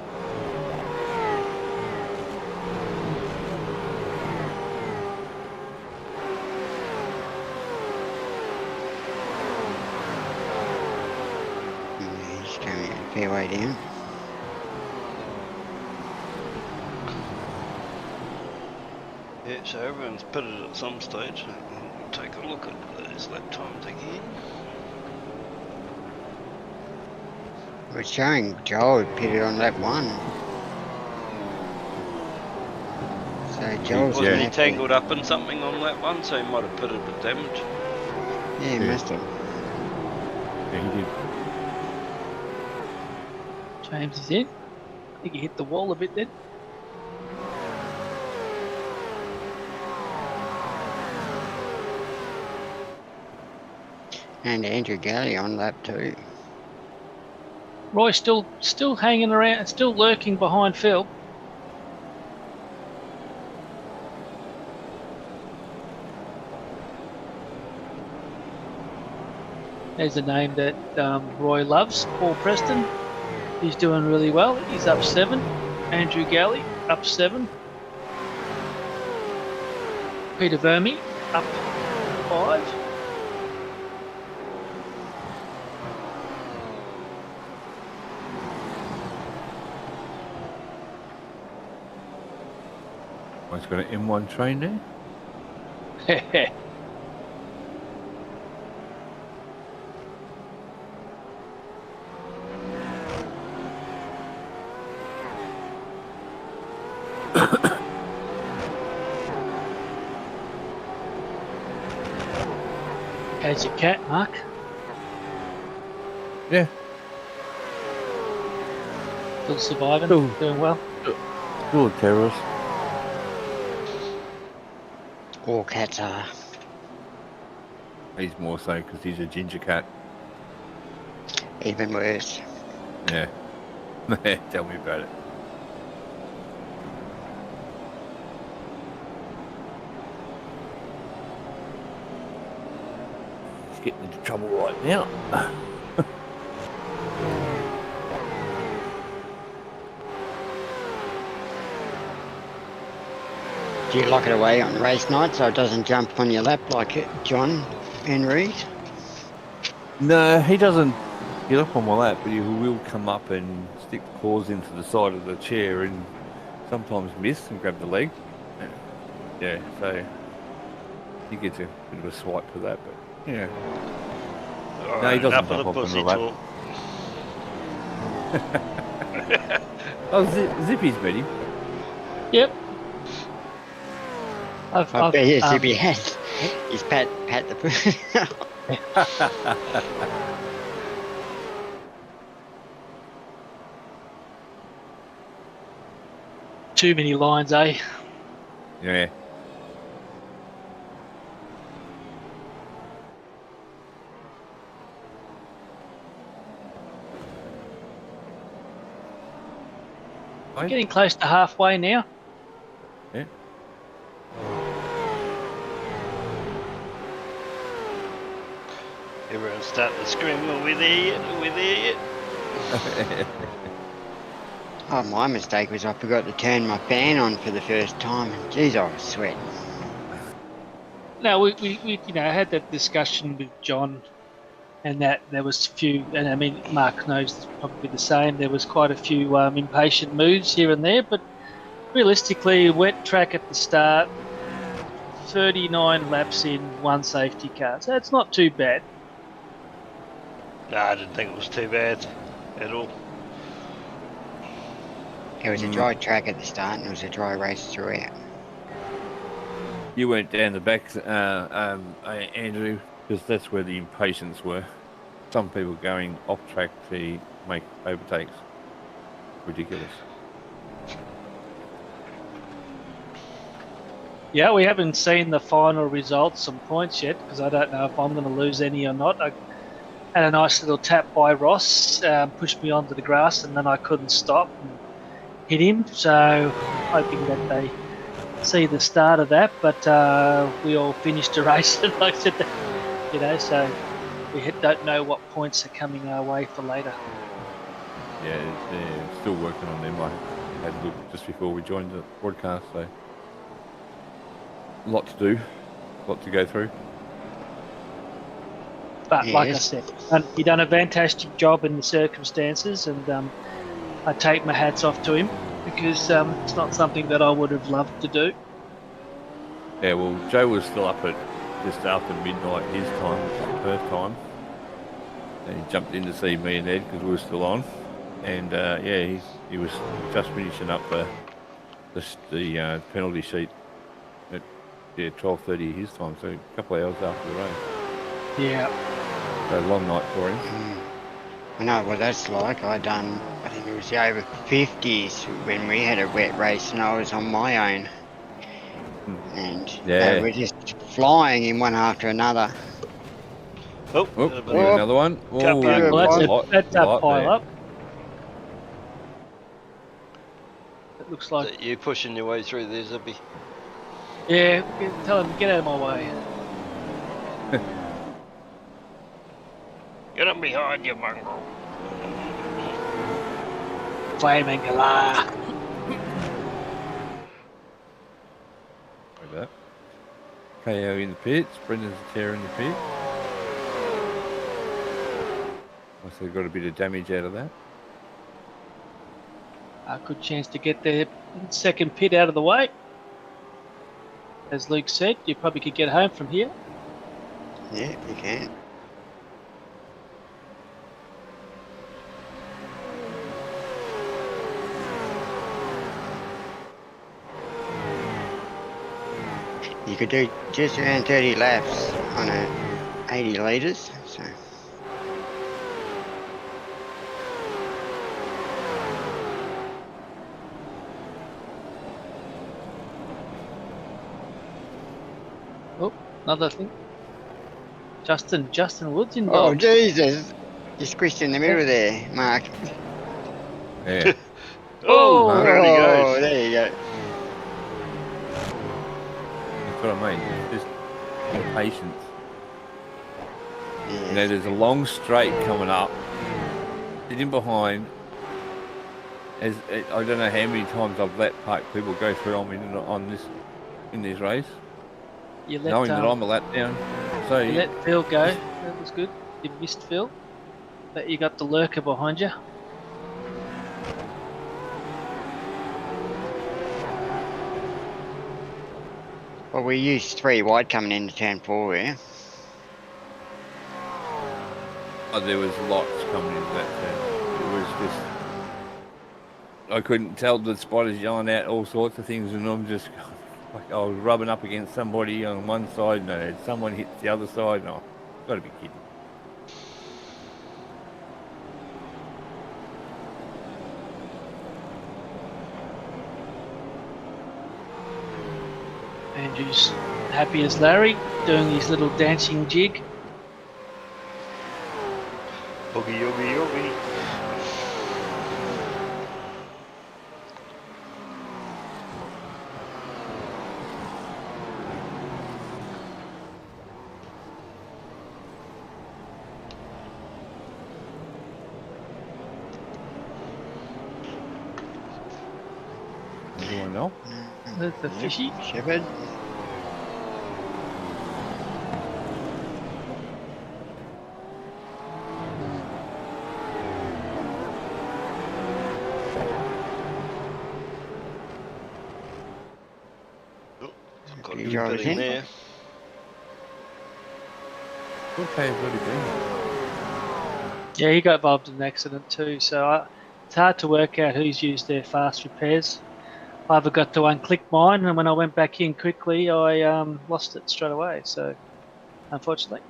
Yeah, he's coming a fair way down. Yeah, so everyone's pitted at some stage. We'll take a look at those lap times again. We're showing Joel pitted on lap 1. So Joel's Wasn't gonna he have to- tangled up in something on lap 1, so he might have pitted with damage? Yeah, he Yeah. must have. Yeah, he did. James is in. I think he hit the wall a bit then. And Andrew Galley on lap 2. Roy still hanging around, still lurking behind Phil. There's a name that Roy loves, Paul Preston. He's doing really well. He's up 7. Andrew Galley up 7. Peter Verme up 5. One's got an M1 train there. How's your cat, Mark? Yeah. Still surviving? Still. Doing well? Still a terrorist. All cats are. He's more so because he's a ginger cat. Even worse. Yeah. Tell me about it. He's getting into trouble right now. Do you lock it away on race night so it doesn't jump on your lap like John and Reed? No, he doesn't get up on my lap, but he will come up and stick the claws into the side of the chair and sometimes miss and grab the leg. Yeah, so he gets a bit of a swipe for that, but yeah. No, he doesn't enough of jump the up on pussy the lap. talk. Oh, Zippy's beat him. Yep. I bet yes, um, if he has. He's pat the pussy. too many lines, eh? Yeah. Getting close to halfway now. Yeah. Everyone's starting to scream, are we there yet? Are we there yet? Oh, my mistake was I forgot to turn my fan on for the first time. Jeez, I was sweating. No, we had that discussion with John, and that there was a few, and I mean Mark knows it's probably the same. There was quite a few impatient moves here and there, but realistically, wet track at the start, 39 laps in, 1 safety car, so it's not too bad. No, I didn't think it was too bad at all. It was a dry track at the start and it was a dry race throughout. You went down the back, Andrew, because that's where the impatience were. Some people going off track to make overtakes. Ridiculous. Yeah, we haven't seen the final results and points yet because I don't know if I'm going to lose any or not. had a nice little tap by Ross, pushed me onto the grass, and then I couldn't stop and hit him. So hoping that they see the start of that, but we all finished the race, and I said that, so we don't know what points are coming our way for later. Yeah, they're still working on them. I had a look just before we joined the broadcast, so a lot to do, a lot to go through. But like I Yes. said, he done a fantastic job in the circumstances, and I take my hats off to him, because it's not something that I would have loved to do. Yeah, well, Joe was still up at just after midnight his time, which is the Perth time, and he jumped in to see me and Ed because we were still on. And he was just finishing up the penalty sheet at 12:30 his time, so a couple of hours after the race. Yeah. So a long night for him. I know what that's like. I think it was the over 50s when we had a wet race and I was on my own. And they were just flying in one after another. Oh, Another one. Oh, that's a pile there. up. It looks like. Is you pushing your way through there, Zippy? Yeah, tell him, get out of my way. Get up behind you, mongrel. Flaming galah. Like that. KO in the pits. Brendan's tear in the pit. Must have got a bit of damage out of that. A good chance to get the second pit out of the way. As Luke said, you probably could get home from here. Yeah, you can. You could do just around 30 laps on 80 litres, so. Oh, another thing. Justin Woods Oh, involved. Jesus! You squished in the middle there, Mark. Yeah. Oh, Mark. there he Oh, goes. there you go. That's what I mean. It's just patience. Yeah. You know, there's a long straight coming up. Sit in behind. I don't know how many times I've let park people go through on me in this race, You let, knowing that I'm a lap down. So you let Phil go. That was good. You missed Phil. But you got the lurker behind you. Well, we used 3 wide coming into turn 4 here. there was lots coming into that turn. It was just, I couldn't tell the spotters yelling out all sorts of things, and I'm just like I was rubbing up against somebody on one side, and someone hit the other side, and got to be kidding. Andrew's happy as Larry, doing his little dancing jig. Boogie, oogie, oogie. Anyone know? The fishy. Shepherd. Got a You good drive bit us in in? there. Okay, bloody green. Yeah, he got involved in an accident too, so it's hard to work out who's used their fast repairs. I forgot to unclick mine, and when I went back in quickly, I lost it straight away, so unfortunately.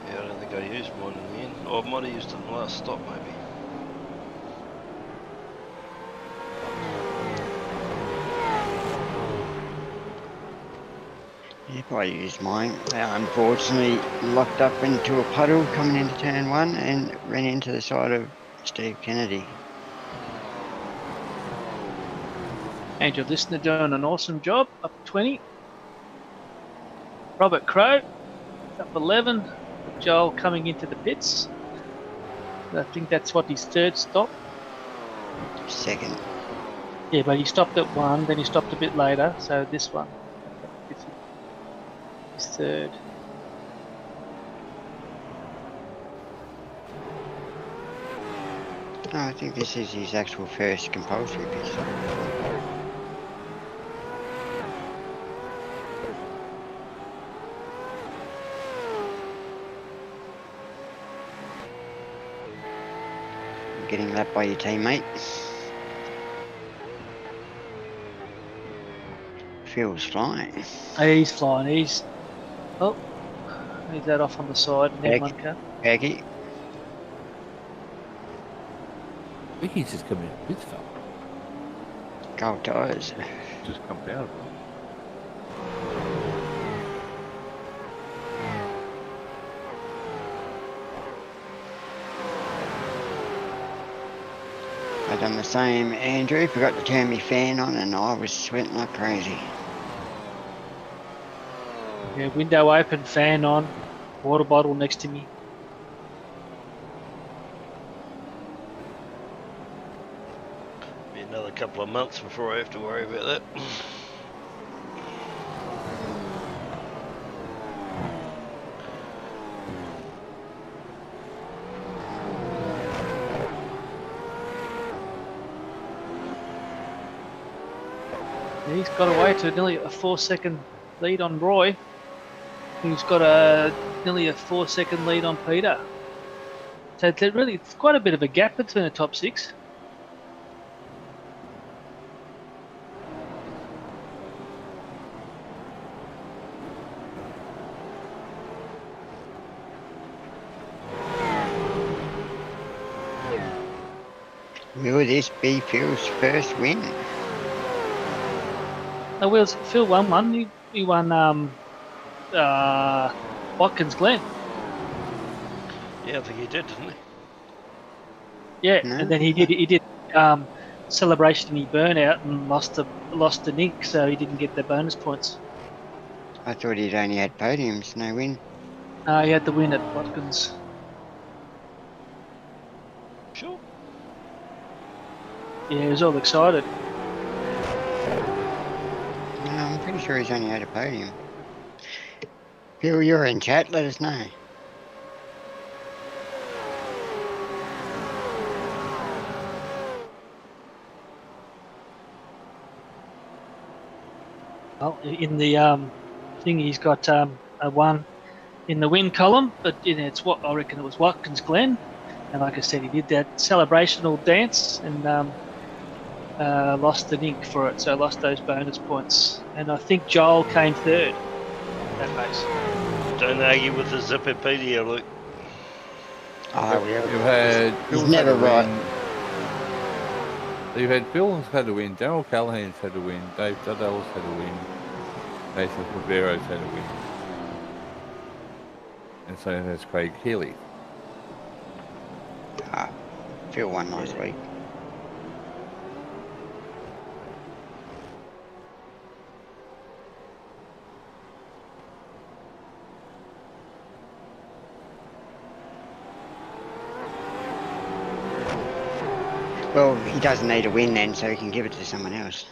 Yeah, I don't think I used mine in the end. Oh, I might have used it in the last stop, maybe. If I use mine, I unfortunately locked up into a puddle coming into turn 1 and ran into the side of Steve Kennedy. And your listener doing an awesome job, up 20. Robert Crow, up 11. With Joel coming into the pits. I think that's what his third stop. Second. Yeah, but he stopped at 1, then he stopped a bit later, so this one. This is his third. No, I think this is his actual first compulsory pit stop. Getting lapped by your teammate. Phil's flying. He's flying. He's that off on the side and then one car. Peggy. I think he's just coming in pit stop. Gold tyres. Just come out of it. I done the same, Andrew. Forgot to turn my fan on and I was sweating like crazy. Yeah, window open, fan on, water bottle next to me. Be another couple of months before I have to worry about that. He's got away to nearly a 4-second lead on Roy, who's got a nearly a 4-second lead on Peter. So it's quite a bit of a gap between the top 6. Will this be Phil's first win? No, Phil won one. He won Watkins Glen. Yeah, I think he did, didn't he? Yeah, No. and then he did celebration and he burnout and lost the Nink, so he didn't get the bonus points. I thought he'd only had podiums, no win. He had the win at Watkins. Sure. Yeah, he was all excited. No, I'm pretty sure he's only had a podium. Phil, you're in chat, let us know. Well, in the thing, he's got a 1 in the win column, but it's what I reckon it was Watkins Glen, and like I said, he did that celebrational dance and lost the Nink for it, so lost those bonus points. And I think Joel came third that race. Don't argue with the Zipperpedia, Luke. Oh, You've had He's Phil's never had a right. win. You've had Phil's had a win, Daryl Callahan's had a win, Dave Duddell's had a win, Nathan Rivero's had a win. And so has Craig Healy. Phil won last week. Well, he doesn't need a win then, so he can give it to someone else.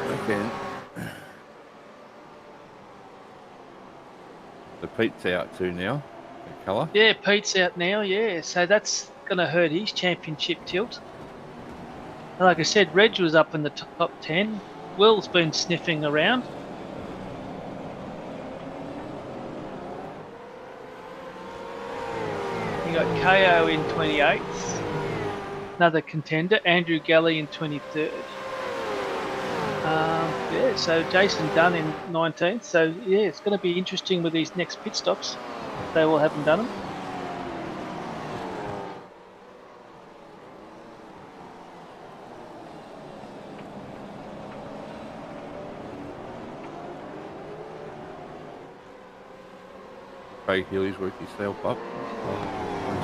Okay. The Pete's out too now, the colour. Yeah, Pete's out now, yeah, so that's going to hurt his championship tilt. And like I said, Reg was up in the top 10. Will's been sniffing around. You got KO in 28th, another contender. Andrew Galley in 23rd. Yeah, so Jason Dunn in 19th. So yeah, it's going to be interesting with these next pit stops. They all haven't done them. Craig Healy's worked himself up.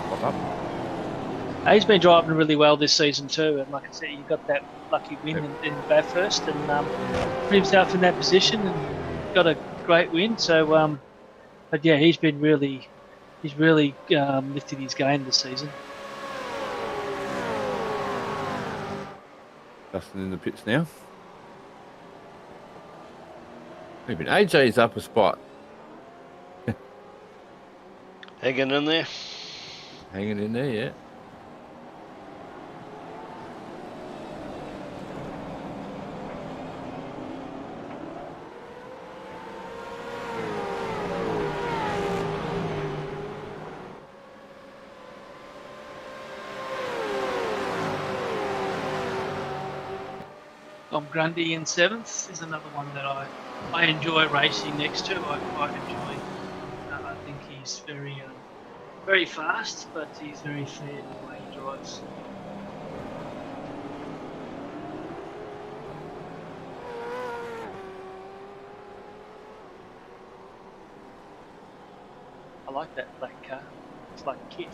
Spot up. He's been driving really well this season too, and like I said, he got that lucky win in Bathurst and put himself in that position and got a great win. So, but yeah, he's really lifted his game this season. Justin in the pits now. Even AJ's up a spot. Hanging in there. Hanging in there, yeah. Tom Grundy in 7th is another one that I enjoy racing next to. I quite enjoy. I think he's very fast, but he's very fair in the way he drives. I like that black car. It's like a kit.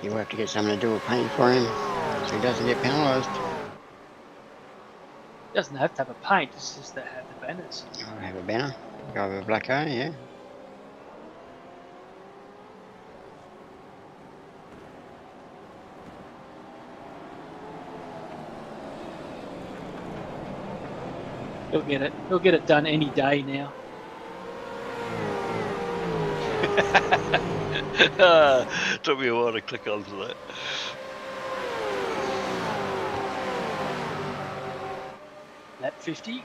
You have to get someone to do a paint for him so he doesn't get penalised. Doesn't have to have a paint, it's just to have the banners. I'll have a banner. Go with a black car, yeah. He'll get it done any day now. Took me a while to click onto that. Lap 50.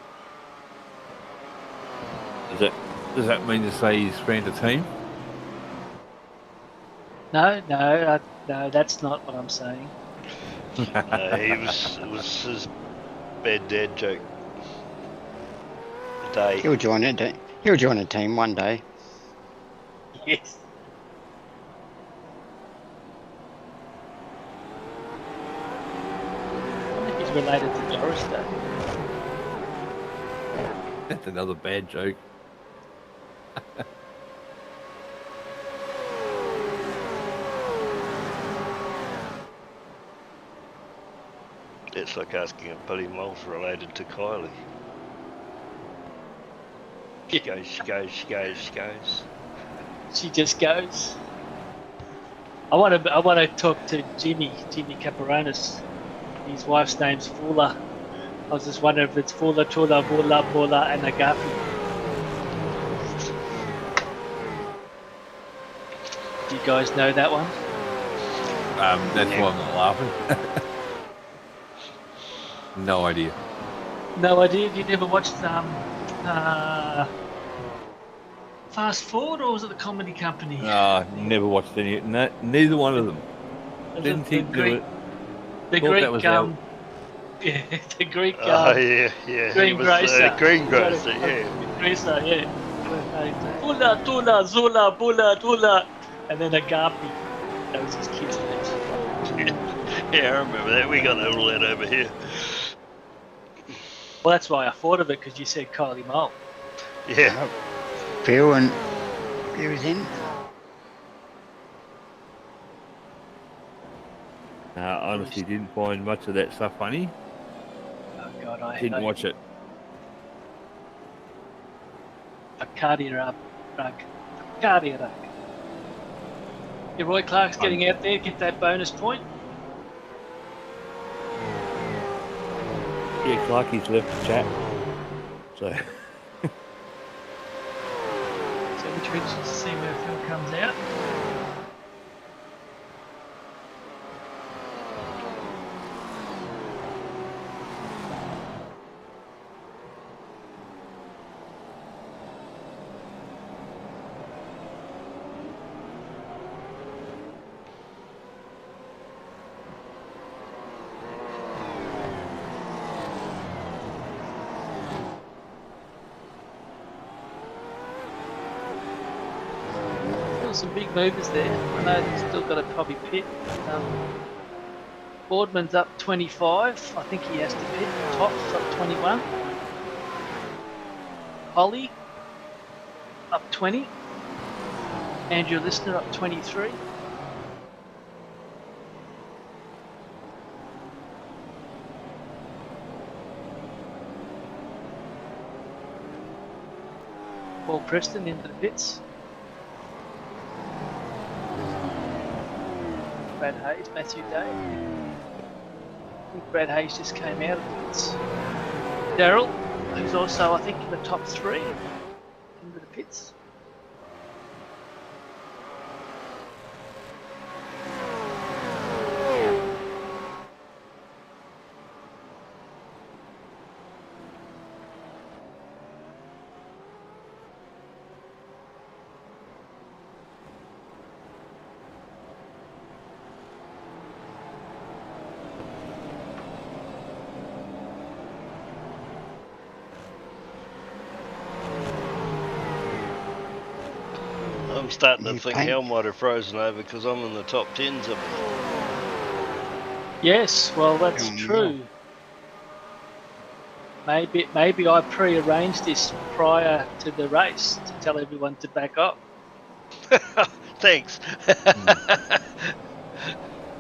Does that mean to say he's found a team? No, that's not what I'm saying. It was his bad dad joke. A day. He'll join it. He'll join a team one day. Yes. I think he's related to Doris though. That's another bad joke. It's like asking if Billy Mole's related to Qually. She goes. She just goes. I want to talk to Jimmy Caperonis. His wife's name's Fula. I was just wondering if it's Fula, Tula, Bula, Bula, and Agapi. Do you guys know that one? That's why I'm not laughing. No idea. No idea. You never watched Fast Forward, or was it the Comedy Company? Never watched any. No, neither one of them. Didn't think the Thought Greek that was out. yeah, the Greek Yeah. Green Gracer. Green Gracer, yeah. Gracer, yeah. Bula, Tula, Zula, Bula, Tula, and then Agapi. That was his kid's name. Yeah, I remember that. We got all that over here. Well, that's why I thought of it, because you said Kylie Mole. Yeah. Phil and he was in. Honestly, didn't find much of that stuff funny. Oh God, I Didn't watch it. Cardia rug. Yeah, Roy Clark's getting out there, get that bonus point. Yeah, Clarkie's left the chat. So So interested to see where Phil comes out. Still some big movers there. I know they've still got to probably pit. Boardman's up 25. I think he has to pit. Tops up 21. Holly up 20. Andrew Listener up 23. Paul Preston into the pits. Brad Hayes, Matthew Day. I think Brad Hayes just came out of the pits. Daryl, who's also, I think, in the top 3 into the pits. I'm starting to You think paint- hell might have frozen over because I'm in the top 10s of it. Yes, well, that's Yeah. true. Maybe I pre-arranged this prior to the race to tell everyone to back up. Thanks. I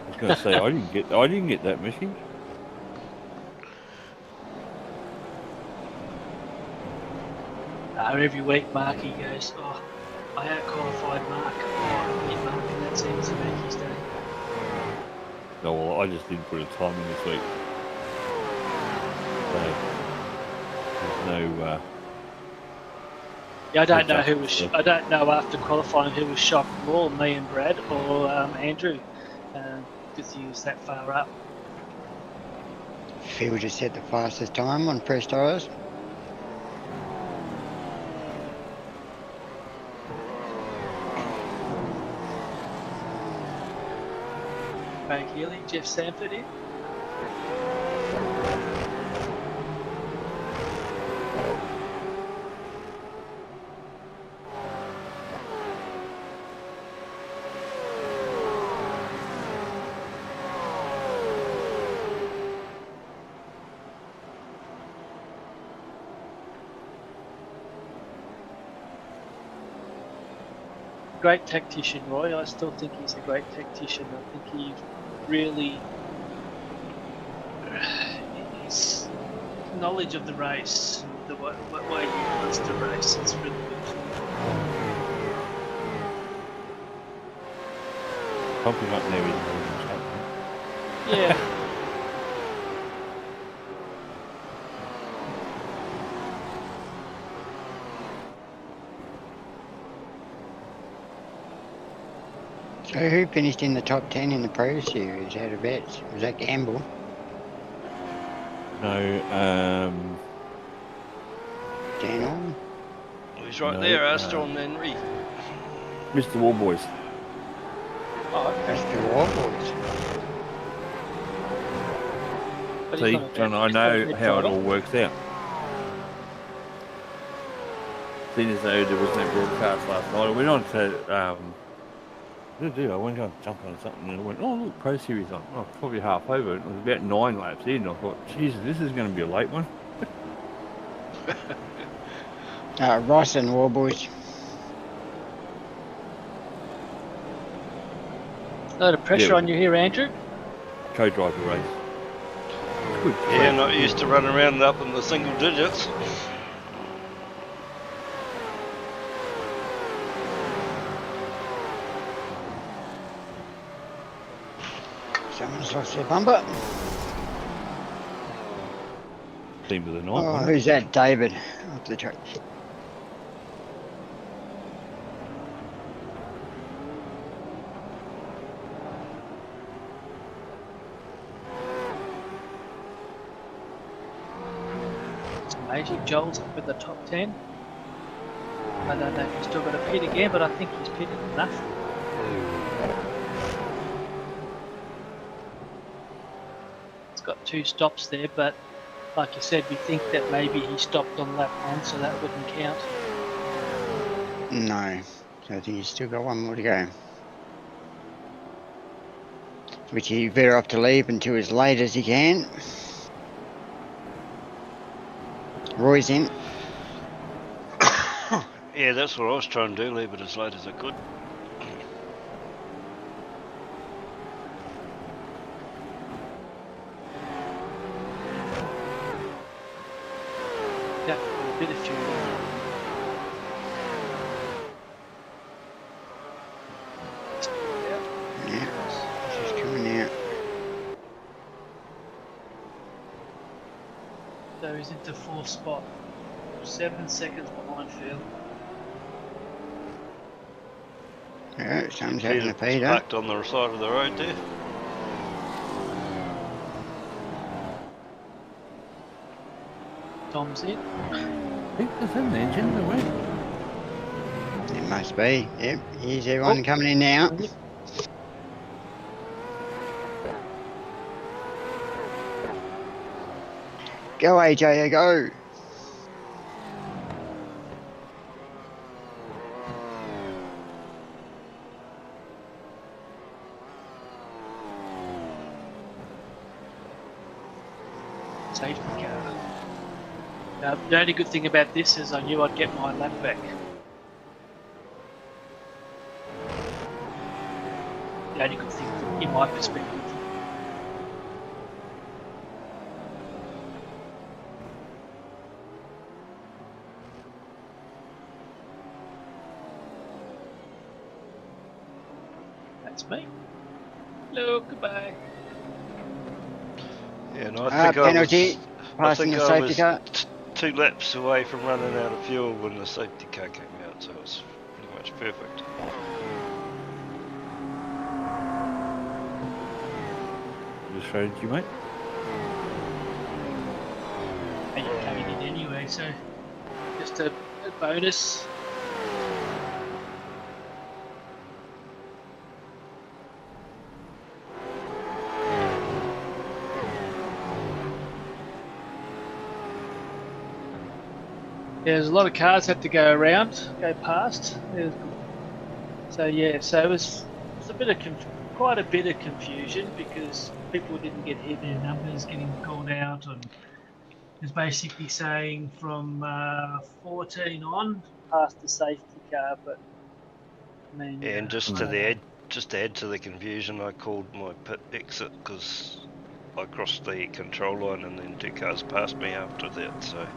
was going to say I didn't get that message. Every week, Marky goes, "Oh, I out-qualified Mark. Oh, I beat Mark, and that seems to make his day." No, well, I just didn't put a time in this week. So, there's no. Yeah, I don't know who was. I don't know after qualifying who was shocked more, me and Brad or Andrew, because he was that far up. Phil just set the fastest time on press tyres. Craig Healy, Jeff Sanford in. Great tactician, Roy. I still think he's a great tactician. I think he really, his knowledge of the race, the way he wants to race, is really good. Pumping up there is Yeah. So who finished in the top 10 in the Pro Series out of bets? Was that Gamble? no. Dan Orton? He's right No, there, Armstrong Henry. Mr. Warboys. Oh, okay. That's the War Boys. But he's See, not a John, bad- I he's not a know bad how it driver. all works out. Seeing as though there was no broadcast last night, I went on to I went on to jump on something and I went, oh look, Pro Series on. Oh, probably half over. It was about 9 laps in. I thought, Jesus, this is going to be a late one. Ross and War Boys. A lot of pressure Yeah. on you here, Andrew. Co-driver race. Good. Yeah, not used to running around up in the single digits. Someone's lost their bumper. Team of the night. Oh, wasn't it? who's that? David. Off the track. It's amazing. Joel's up in the top 10. I don't know if he's still got to pit again, but I think he's pitted enough. It's got 2 stops there, but like you said, we think that maybe he stopped on lap 1, so that wouldn't count. No. So I think he's still got one more to go. Which he's better off to leave until as late as he can. Roy's in. Yeah, that's what I was trying to do, leave it as late as I could. Yeah, a bit of fuel. Yeah, she's coming out. So he's into fourth spot. 7 seconds behind Phil. Yeah, someone's having a feeder. Parked on the side of the road there. Tom's in. I think there's an engine in the way. It must be. Yep, here's everyone coming in now. Go AJ, go. Safety car. Now, the only good thing about this is I knew I'd get my lap back. The only good thing in my perspective. That's me. Hello, goodbye. Yeah, and I think penalty. I think Passing the I safety was car. 2 laps away from running out of fuel when the safety car came out, so it was pretty much perfect. Just road you, mate. And you're coming in anyway, so just a bonus. Yeah, there's a lot of cars had to go around, go past. So yeah, so it was a bit of quite a bit of confusion because people didn't get hit, their numbers getting called out, and it was basically saying from 14 on past the safety car. But I mean, Yeah, and just to add to the confusion, I called my pit exit because I crossed the control line and then 2 cars passed me after that, so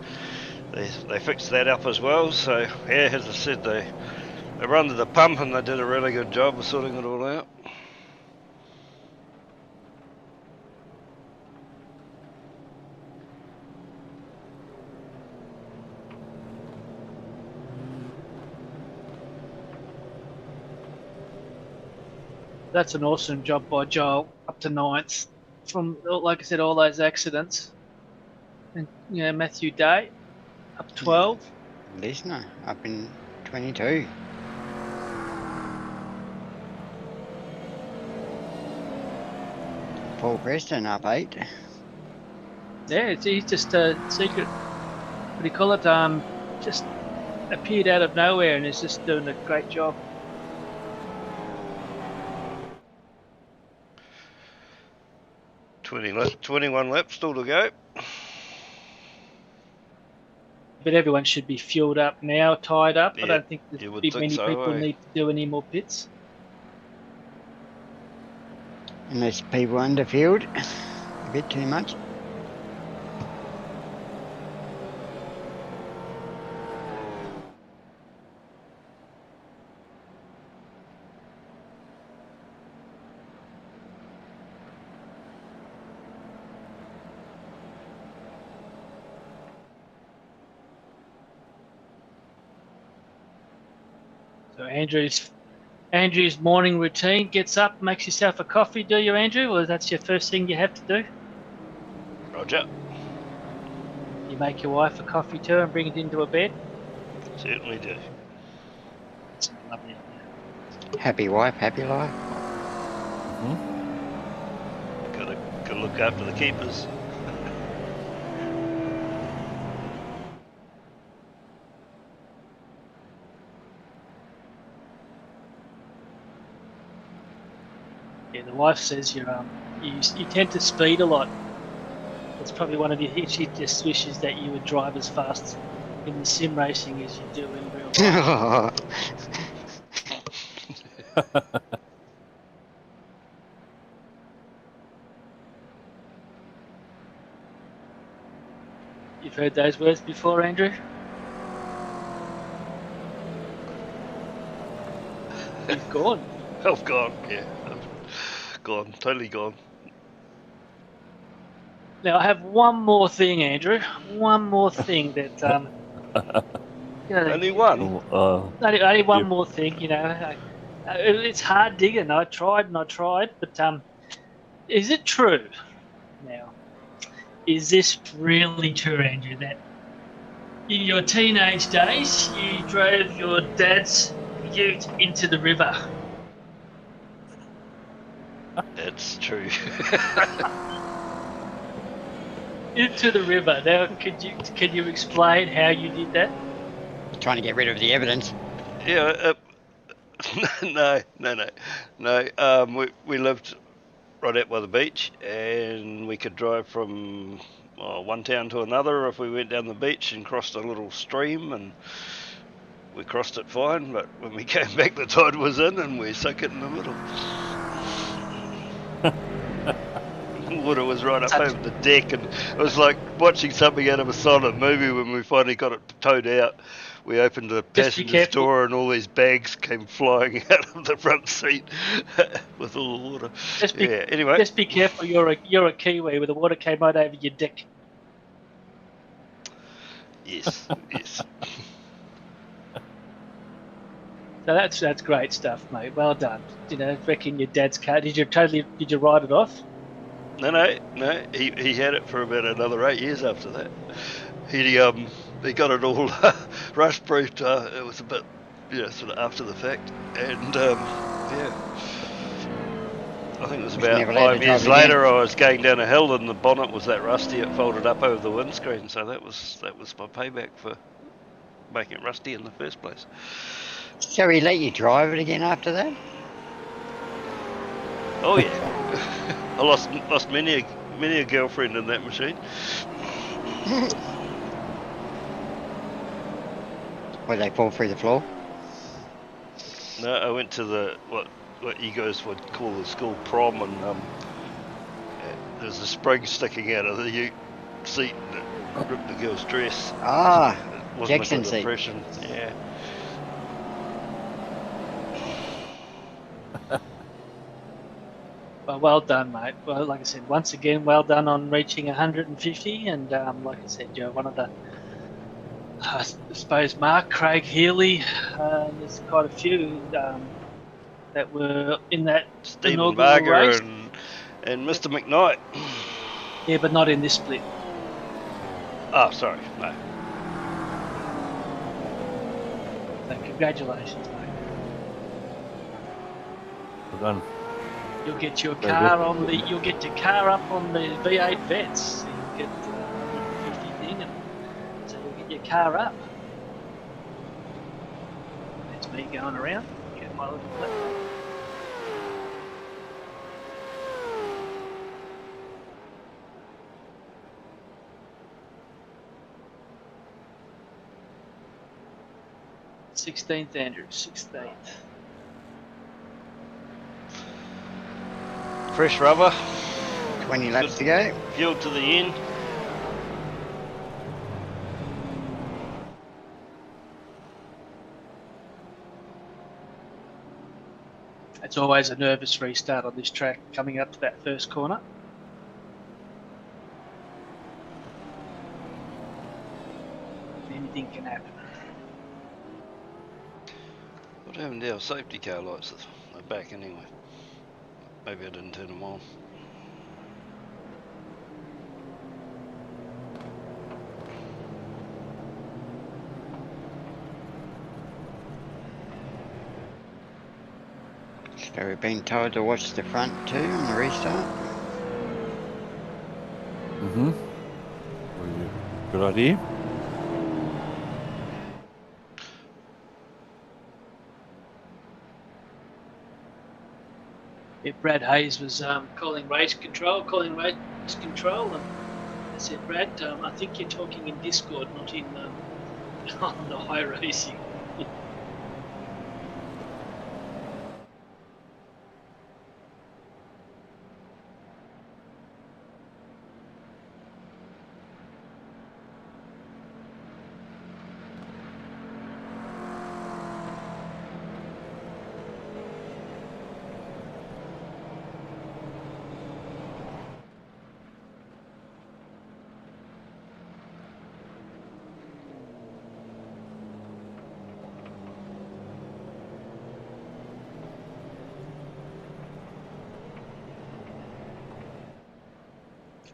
they fixed that up as well. So yeah, as I said, they run to the pump and they did a really good job of sorting it all out. that's an awesome job by Joel, up to 9th from, like I said, all those accidents. And Matthew Day up 12. Listener up in 22. Paul Preston up 8. Yeah, he's just a secret. What do you call it? Just appeared out of nowhere and is just doing a great job. Laps, 21 laps still to go. But everyone should be fueled up now, tied up. Yeah, I don't think there's you would be think many so, people eh? need to do any more pits. Unless people underfield a bit too much. So Andrew's morning routine: gets up, makes yourself a coffee. Do you, Andrew, or that's your first thing you have to do? Roger. You make your wife a coffee too and bring it into a bed. Certainly do. It's lovely. Happy wife, happy life. Gotta look after the keepers. the wife says you tend to speed a lot. It's probably one of your things. She just wishes that you would drive as fast in the sim racing as you do in real life. You've heard those words before, Andrew? He's gone. I've gone, yeah. Gone, totally gone. Now I have one more thing, Andrew. One more thing that Only one. only one Yep. more thing. It's hard digging. I tried and I tried, but is it true? Now, is this really true, Andrew? That in your teenage days you drove your dad's ute into the river? It's true. Into the river. Now, can you explain how you did that? Trying to get rid of the evidence. Yeah. No. We lived right out by the beach, and we could drive from one town to another if we went down the beach and crossed a little stream, and we crossed it fine. But when we came back, the tide was in, and we sunk it in the middle. Water was right up over the deck, and it was like watching something out of a silent movie. When we finally got it towed out, we opened the passenger's door, and all these bags came flying out of the front seat with all the water. Anyway, just be careful. You're a Kiwi, where the water came right over your dick. Yes. So that's great stuff, mate. Well done. Wrecking your dad's car. Did you ride it off? No. He had it for about another 8 years after that. He got it all rust proofed. It was a bit, sort of after the fact, and I think it was about 5 years later. I was going down a hill, and the bonnet was that rusty it folded up over the windscreen. So that was my payback for making it rusty in the first place. So he let you drive it again after that? Oh yeah. I lost many a girlfriend in that machine. Where they fall through the floor? No, I went to the what you guys would call the school prom, and there's a spring sticking out of the ute seat that ripped the girl's dress. Ah, it wasn't Jackson a good seat. impression. Yeah. Well done, mate. Well, like I said, once again, well done on reaching 150. And like I said, you're one of the, I suppose, Mark, Craig Healy. There's quite a few that were in that Stephen Barger and Mr. McKnight. Yeah, but not in this split. Oh, sorry, no. So congratulations, mate. Well done. You'll get your car on the. You'll get your car up on the V8 Vets. You'll get the 150 thing, and so you'll get your car up. That's me going around. Get my little clip. Sixteenth, Andrew. 16th. Fresh rubber. 20 laps to go. Fuel to the end. It's always a nervous restart on this track coming up to that first corner. Anything can happen. What happened to our safety car lights? They're back anyway. Maybe I didn't turn them on. So we've been told to watch the front too on the restart. Mm-hmm. Good idea. Yeah, Brad Hayes was calling race control, and I said, Brad, I think you're talking in Discord, not in on the high racing.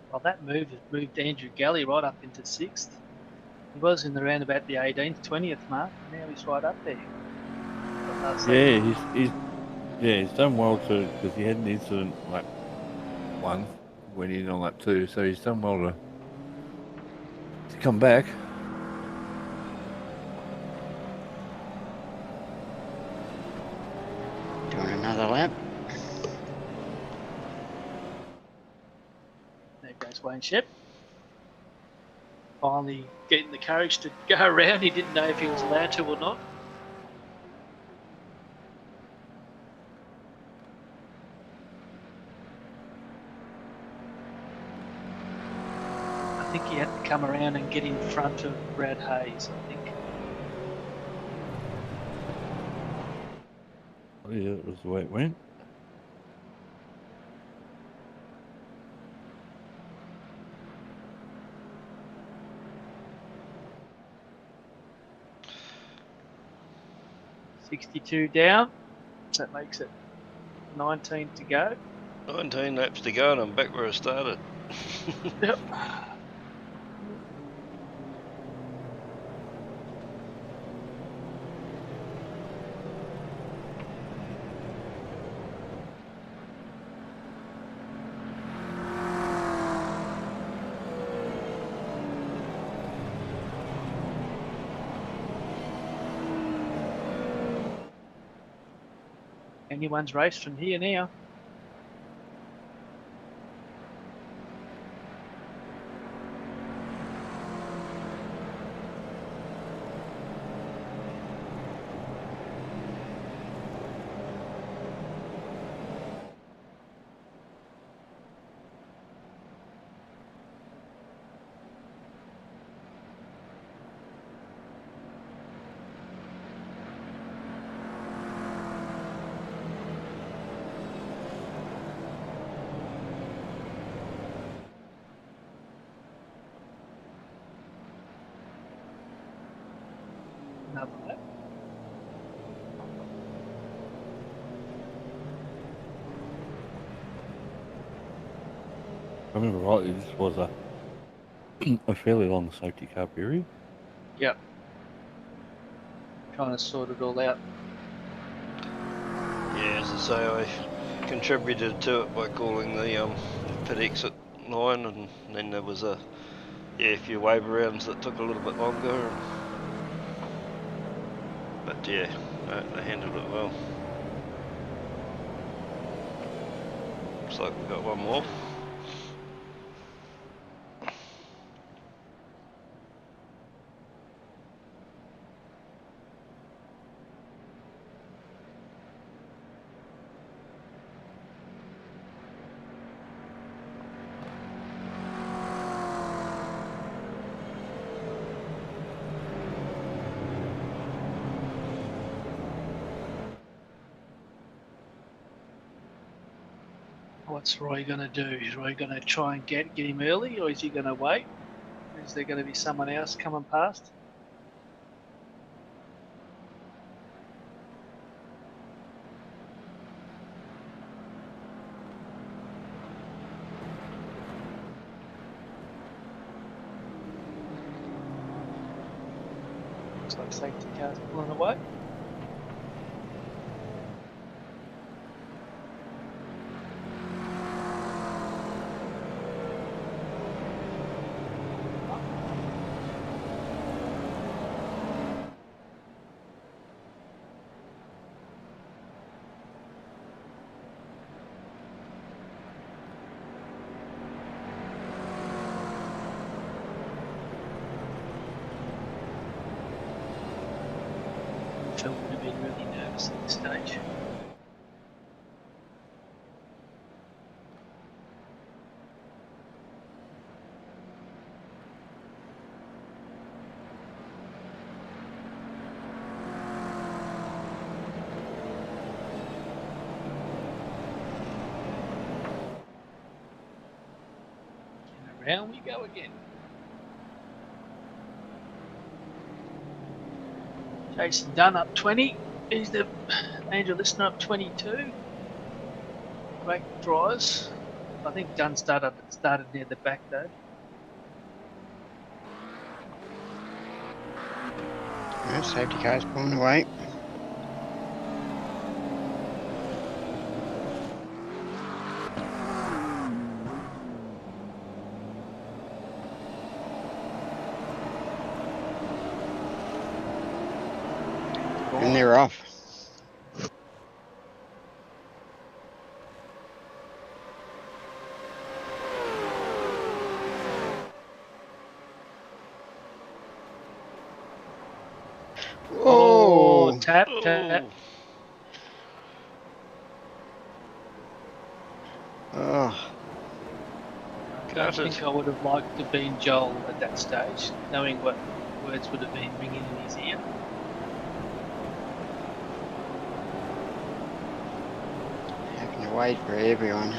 Well, that move has moved Andrew Galley right up into 6th. He was in around about the 18th, 20th mark, and now he's right up there. Yeah, he's done well too, because he had an incident lap 1, went in on lap 2, so he's done well to come back. Doing another lap. There goes Wayne Shep. Finally getting the courage to go around. He didn't know if he was allowed to or not. I think he had to come around and get in front of Brad Hayes, I think. Oh, yeah, that was the way it went. $62 down. So that makes it 19 to go. 19 laps to go and I'm back where I started. Yep. Anyone's race from here now. Another lap. If I remember rightly, this was a fairly long safety car period. Yep. Trying to sort it all out. Yeah, as I say, I contributed to it by calling the pit exit line, and then there was a few wave rounds that took a little bit longer. But yeah, no, they handled it well. Looks like we've got one more. What's Roy going to do? Is Roy going to try and get him early, or is he going to wait? Is there going to be someone else coming past? Looks like safety car's pulling away. Phil would have been really nervous at this stage. And around we go again. Jason Dunn up 20. He's the Angel Listener up 22. Great drives. I think Dunn started near the back though. Yeah, safety car's pulling away. And they're off. Oh, Oh, tap. Oh, oh, I gutted. think I would have liked to have been Joel at that stage, knowing what words would have been ringing in his ear. having to wait for everyone.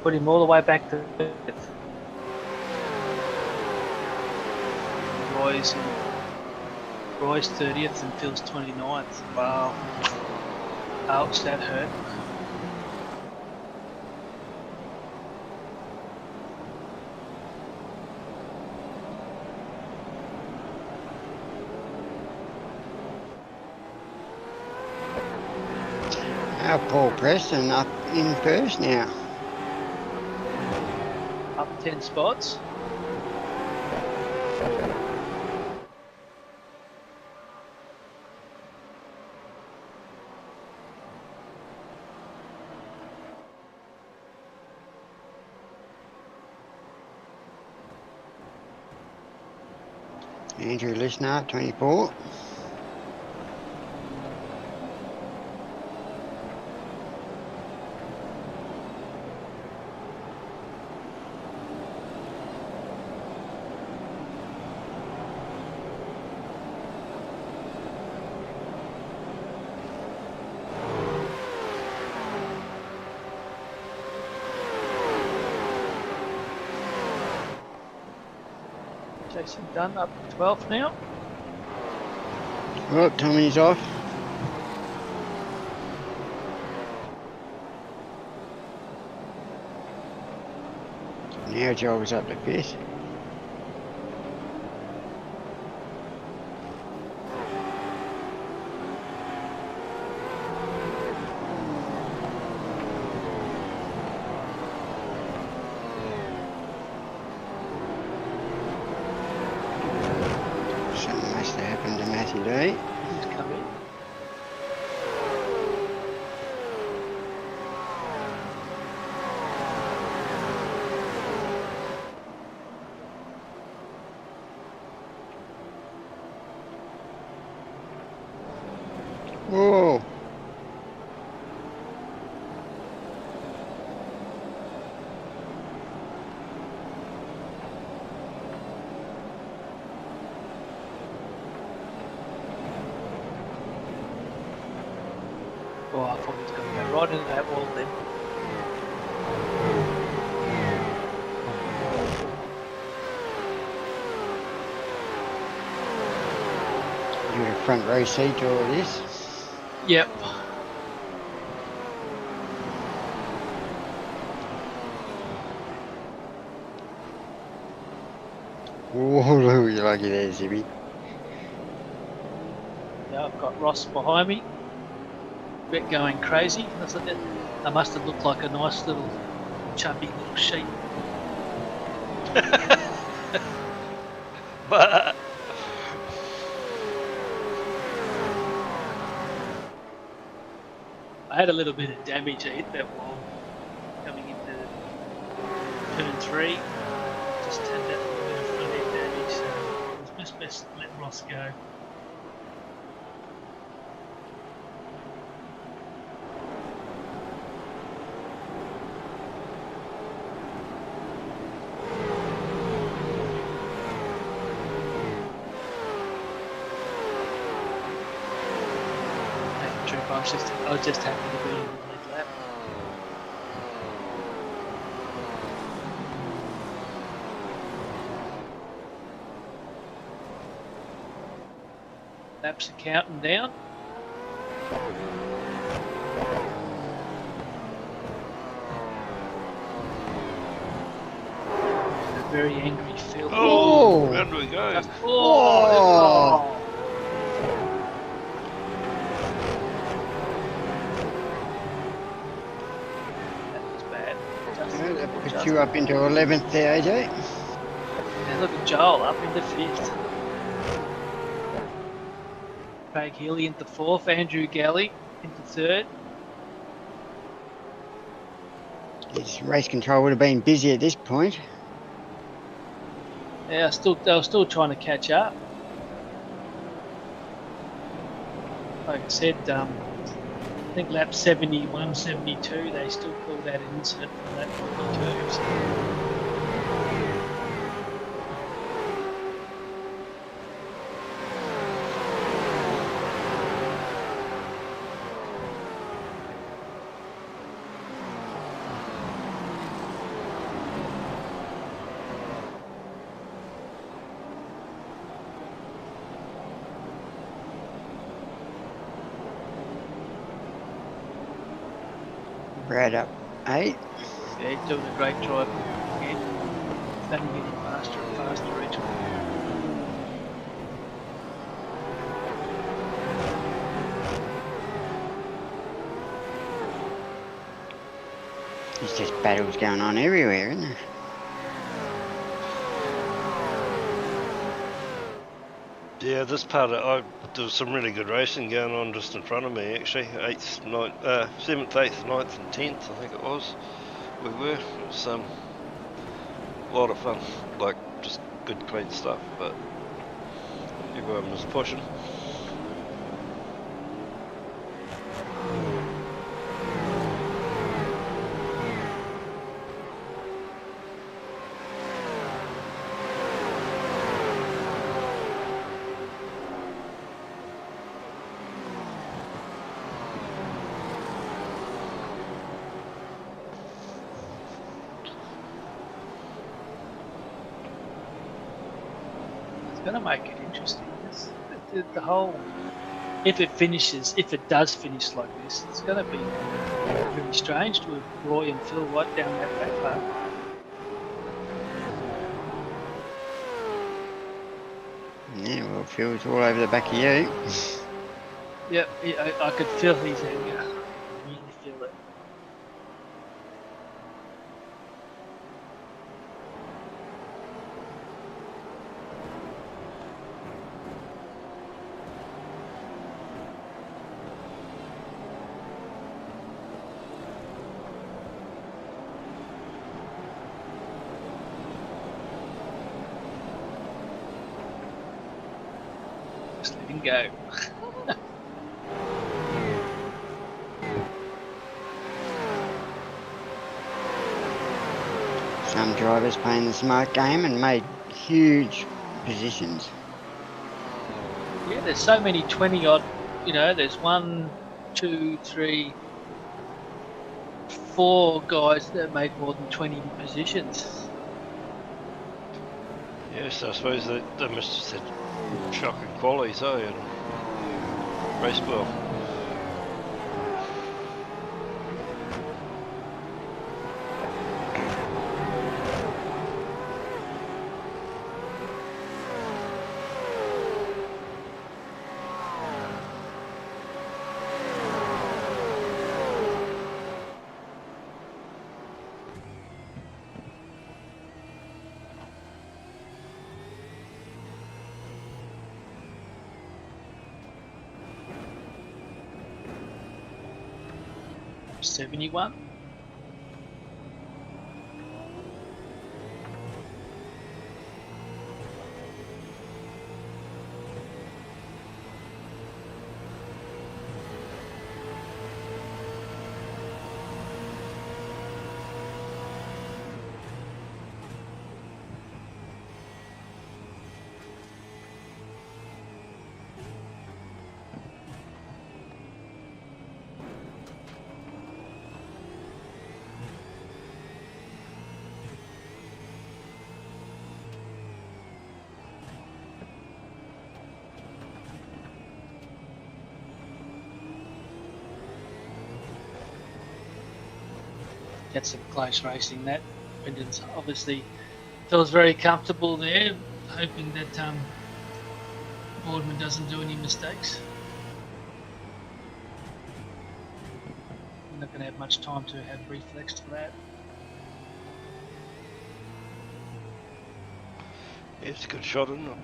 Put him all the way back to fifth. Roy's 30th and Phil's 29th. Wow. Ouch, that hurt. Now Paul Preston up in first now. Up 10 spots. Andrew Listener, 24. Jason Dunn up 12th now. Oh, Tommy's off. Now Joel's up to fifth. Something must have happened to Matthew Lee. He's come in. Whoa. Oh, I thought he was going to go right into that wall then. You got a front row seat to all this. Yep. Whoa, you're lucky there, Zibby. Now I've got Ross behind me. Bit going crazy. I must have looked like a nice little chubby little sheep. But I had a little bit of damage. I hit that wall coming into turn 3. just turned out a little bit of front end damage, so it was best let Ross go. I was just happy to be in the lead lap. Laps are counting down. A very angry Phil. Oh, round we go. Just, oh. That puts you up into 11th there, AJ. And look at Joel up into 5th. Craig Healy into 4th. Andrew Galley into 3rd. His race control would have been busy at this point. Yeah, they were still trying to catch up. Like I said, I think lap 71, 72, they still called out an incident from lap 42. So. Brad up 8. Yeah, he's doing a great drive again. It's only getting faster and faster each time. There's just battles going on everywhere, isn't there? Yeah, this part there was some really good racing going on just in front of me actually. 8th, 9th, 7th, 8th, 9th and 10th I think it was. We were. It was a lot of fun. Like just good clean stuff, but everyone was pushing. Going to make it interesting. The whole, if it does finish like this, it's going to be really strange to have Roy and Phil right down that back part. Yeah, well, Phil's all over the back of you. Yep, I could feel his anger. Really feel it. Let him go. Some drivers playing the smart game and made huge positions. Yeah, there's so many 20 odd, there's 1, 2, 3, 4 guys that made more than 20 positions. Yes, I suppose they must have said shocking qualities, and race well. That's some close racing. That Brendan's obviously feels very comfortable there, hoping that Boardman doesn't do any mistakes. We're not going to have much time to have reflex for that. It's a good shot, isn't it?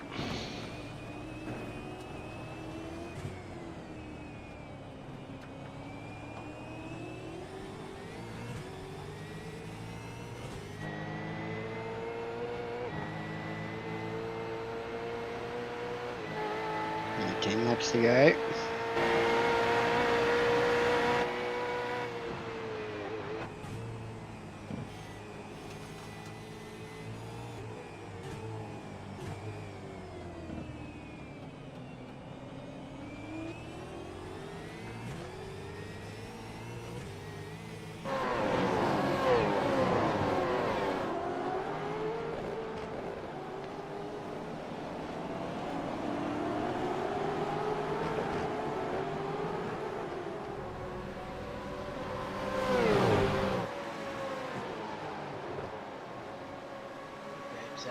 And 10 laps to go.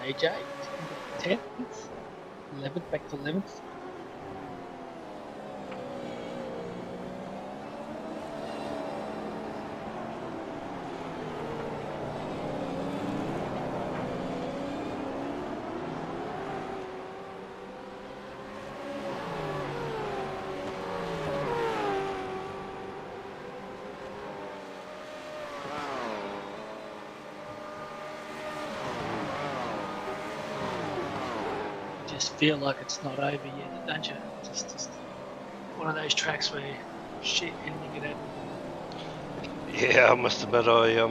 AJ, 10th, 11th, back to 11th. Just feel like it's not over yet, don't you? Just one of those tracks where shit, anything could happen. Yeah, I must admit I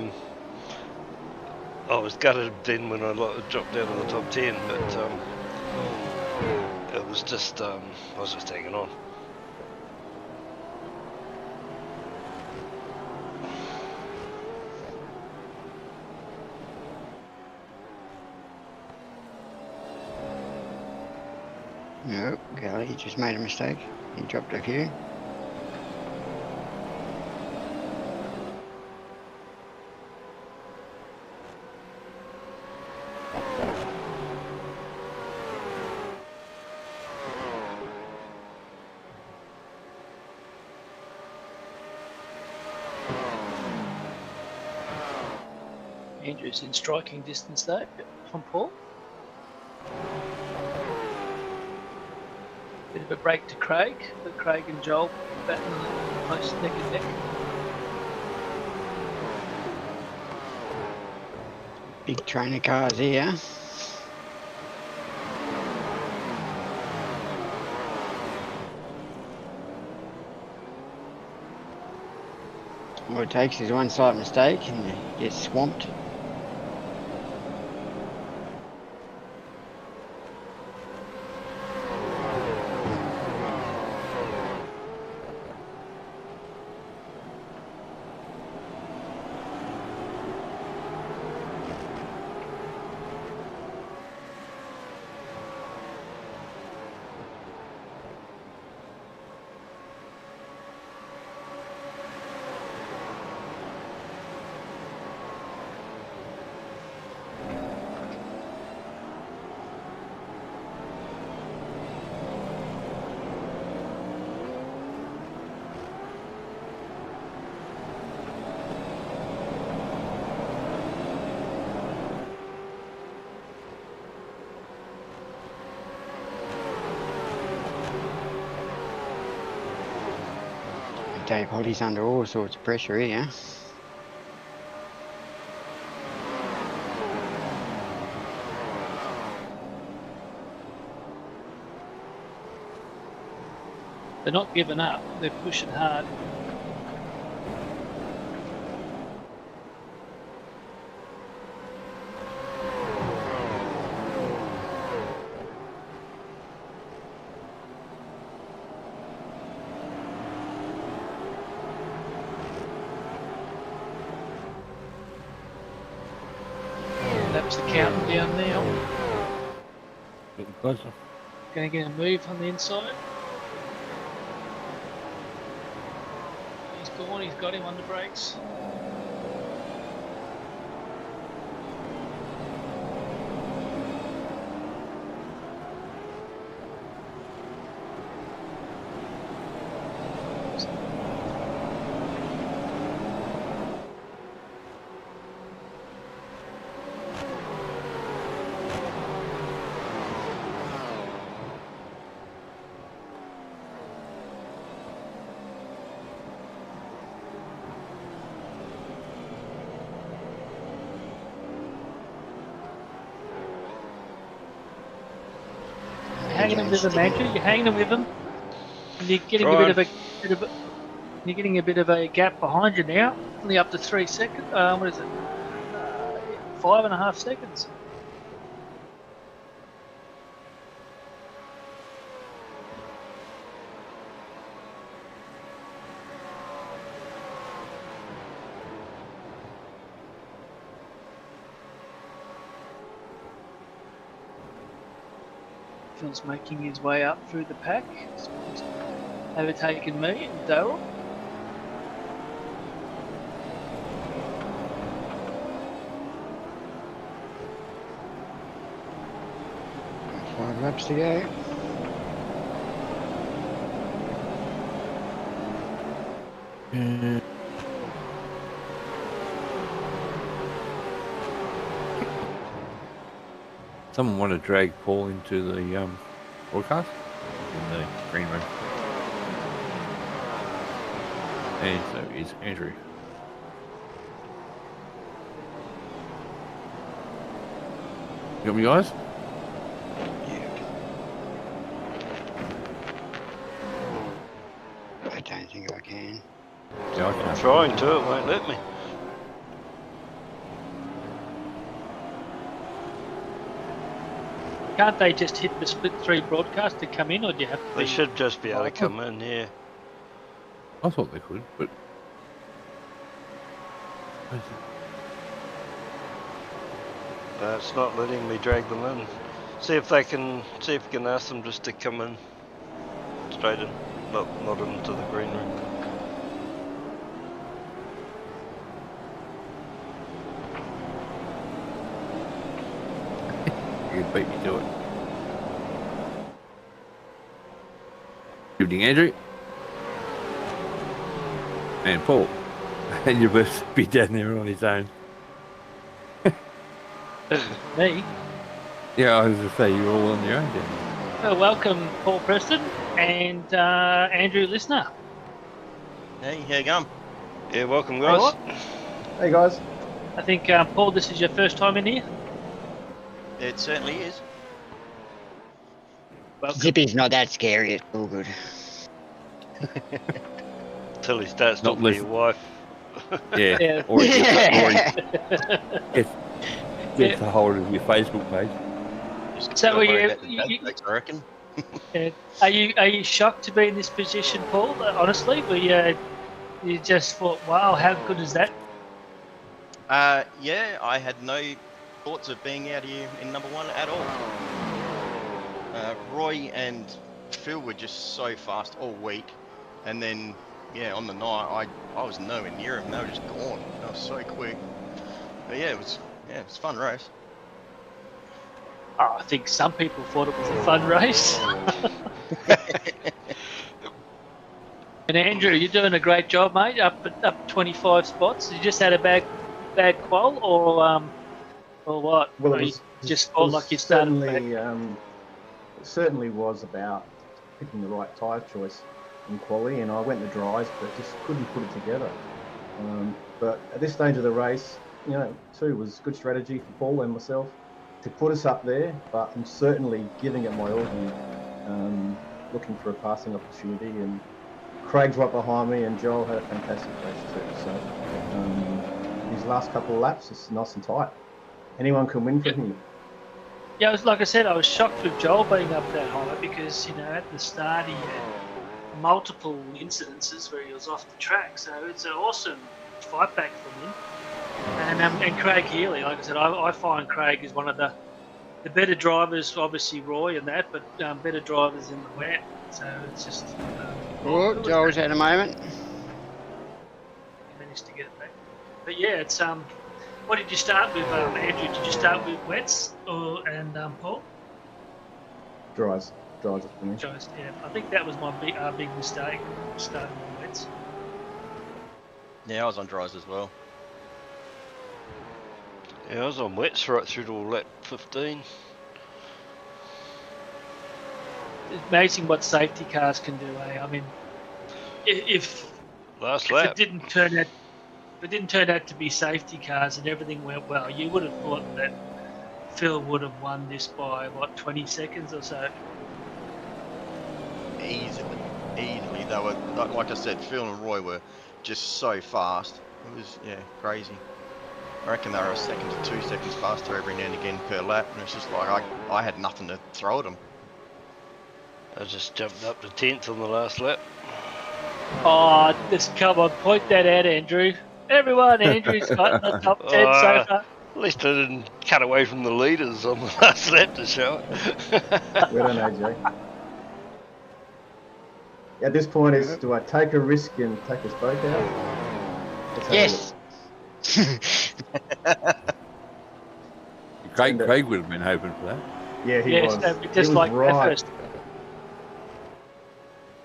was gutted then when I dropped out of the top 10, but it was just I was just hanging on. No, Qually just made a mistake. He dropped a few. Andrew's in striking distance though from Paul. Bit of a break to Craig, but Craig and Joel battling close neck and neck. Big train of cars here. All it takes is one slight mistake and you get swamped. Dave Holly's under all sorts of pressure here. They're not giving up, they're pushing hard. That's the counting down now. Getting closer. Going to get a move on the inside. He's gone, he's got him on the brakes. hanging them with them, Andrew. You're hanging them with them, and you're getting Trying. you're getting a bit of a gap behind you now. Only up to 3 seconds. What is it? 5.5 seconds. Phil's making his way up through the pack. He's overtaken me and Daryl. Five laps to go. Someone want to drag Paul into the broadcast in the green room. And so is Andrew. You got me, guys? I don't think I can. Yeah, I I'm can't. trying to, it won't let me. Can't they just hit the split 3 broadcast to come in, or do you have to? They should just be able to come in here. I thought they could, but It's not letting me drag them in. See if we can ask them just to come in straight in, not into the green room. you beat me to it. Good evening, Andrew. And Paul. And you'll both be down there on his own. Me? Yeah, I was going to say you're all on your own down there. Well, welcome, Paul Preston and Andrew Listener. Hey, how you going? Yeah, welcome guys. Hey guys. I think, Paul, this is your first time in here. It certainly is. Welcome. Zippy's not that scary. It's all good. Till he starts Not talking to your listen. wife. Yeah. Yeah. Or gets a hold of your Facebook page. Just So gotta were worry you- about the dad jokes, I reckon. Are you shocked to be in this position, Paul? Honestly, you just thought, wow, how good is that? Yeah, I had no thoughts of being out here in number 1 at all. Roy and Phil were just so fast all week, and then yeah, on the night I was nowhere near them. They were just gone. They were so quick. But yeah, it was a fun race. Oh, I think some people thought it was a fun race. And Andrew, you're doing a great job, mate. Up 25 spots. You just had a bad qual, or what? Well, Or it you was just it felt was like you started back. it certainly was about picking the right tyre choice in Qually, and I went the dries, but just couldn't put it together. But at this stage of the race, 2 was good strategy for Paul and myself to put us up there, but I'm certainly giving it my all here, looking for a passing opportunity. And Craig's right behind me, and Joel had a fantastic race too. So these last couple of laps is nice and tight. Anyone can win from here. Yeah, it was, like I said, I was shocked with Joel being up that high because, at the start he had multiple incidences where he was off the track. So it's an awesome fight back from him. And Craig Healy, like I said, I find Craig is one of the better drivers, obviously Roy and that, but better drivers in the wet. So it's just... Oh, Joel's at a moment. He managed to get it back. But yeah, it's... What did you start with, Andrew? Did you start with wets and Paul? Dries for me. Yeah, I think that was my big mistake, starting on wets. Yeah, I was on dries as well. Yeah, I was on wets right through to lap 15. It's amazing what safety cars can do, eh? I mean, if Last it lap. didn't turn out to be safety cars and everything went well, you would have thought that Phil would have won this by 20 seconds or so. easily. They were, like I said, Phil and Roy were just so fast. It was, crazy. I reckon they were a second to 2 seconds faster every now and again per lap, and it's just like I had nothing to throw at them. I just jumped up to 10th on the last lap. Oh, just come on, point that out, Andrew. Everyone, Andrew's got in the top 10 so far. At least I didn't cut away from the leaders on the last lap to show it. Well done, AJ. At this point, do I take a risk and take us both out? Let's have a Yes. Craig would have been hoping for that. look. Yeah, he Yes, was. that'd be He just was like right. first.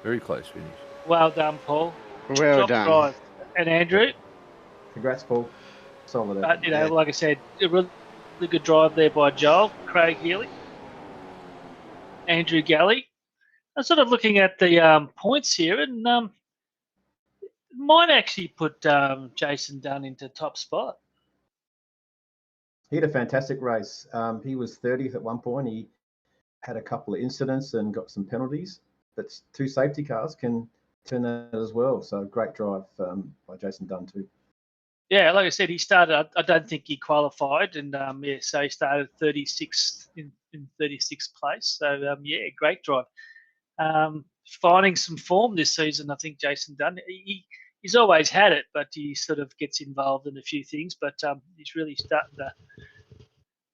Very close finish. Well done, Paul. Well Top done. drive. And Andrew, Congrats, Paul. Solid. but like I said, a really good drive there by Joel, Craig Healy, Andrew Galley. I'm sort of looking at the points here, and might actually put Jason Dunn into top spot. He had a fantastic race. He was 30th at one point. He had a couple of incidents and got some penalties, but 2 safety cars can turn that as well. So great drive by Jason Dunn too. Yeah, like I said, he started. I don't think he qualified, and so he started 36th in 36th place. So great drive. Finding some form this season, I think Jason Dunn. He's always had it, but he sort of gets involved in a few things. But he's really starting to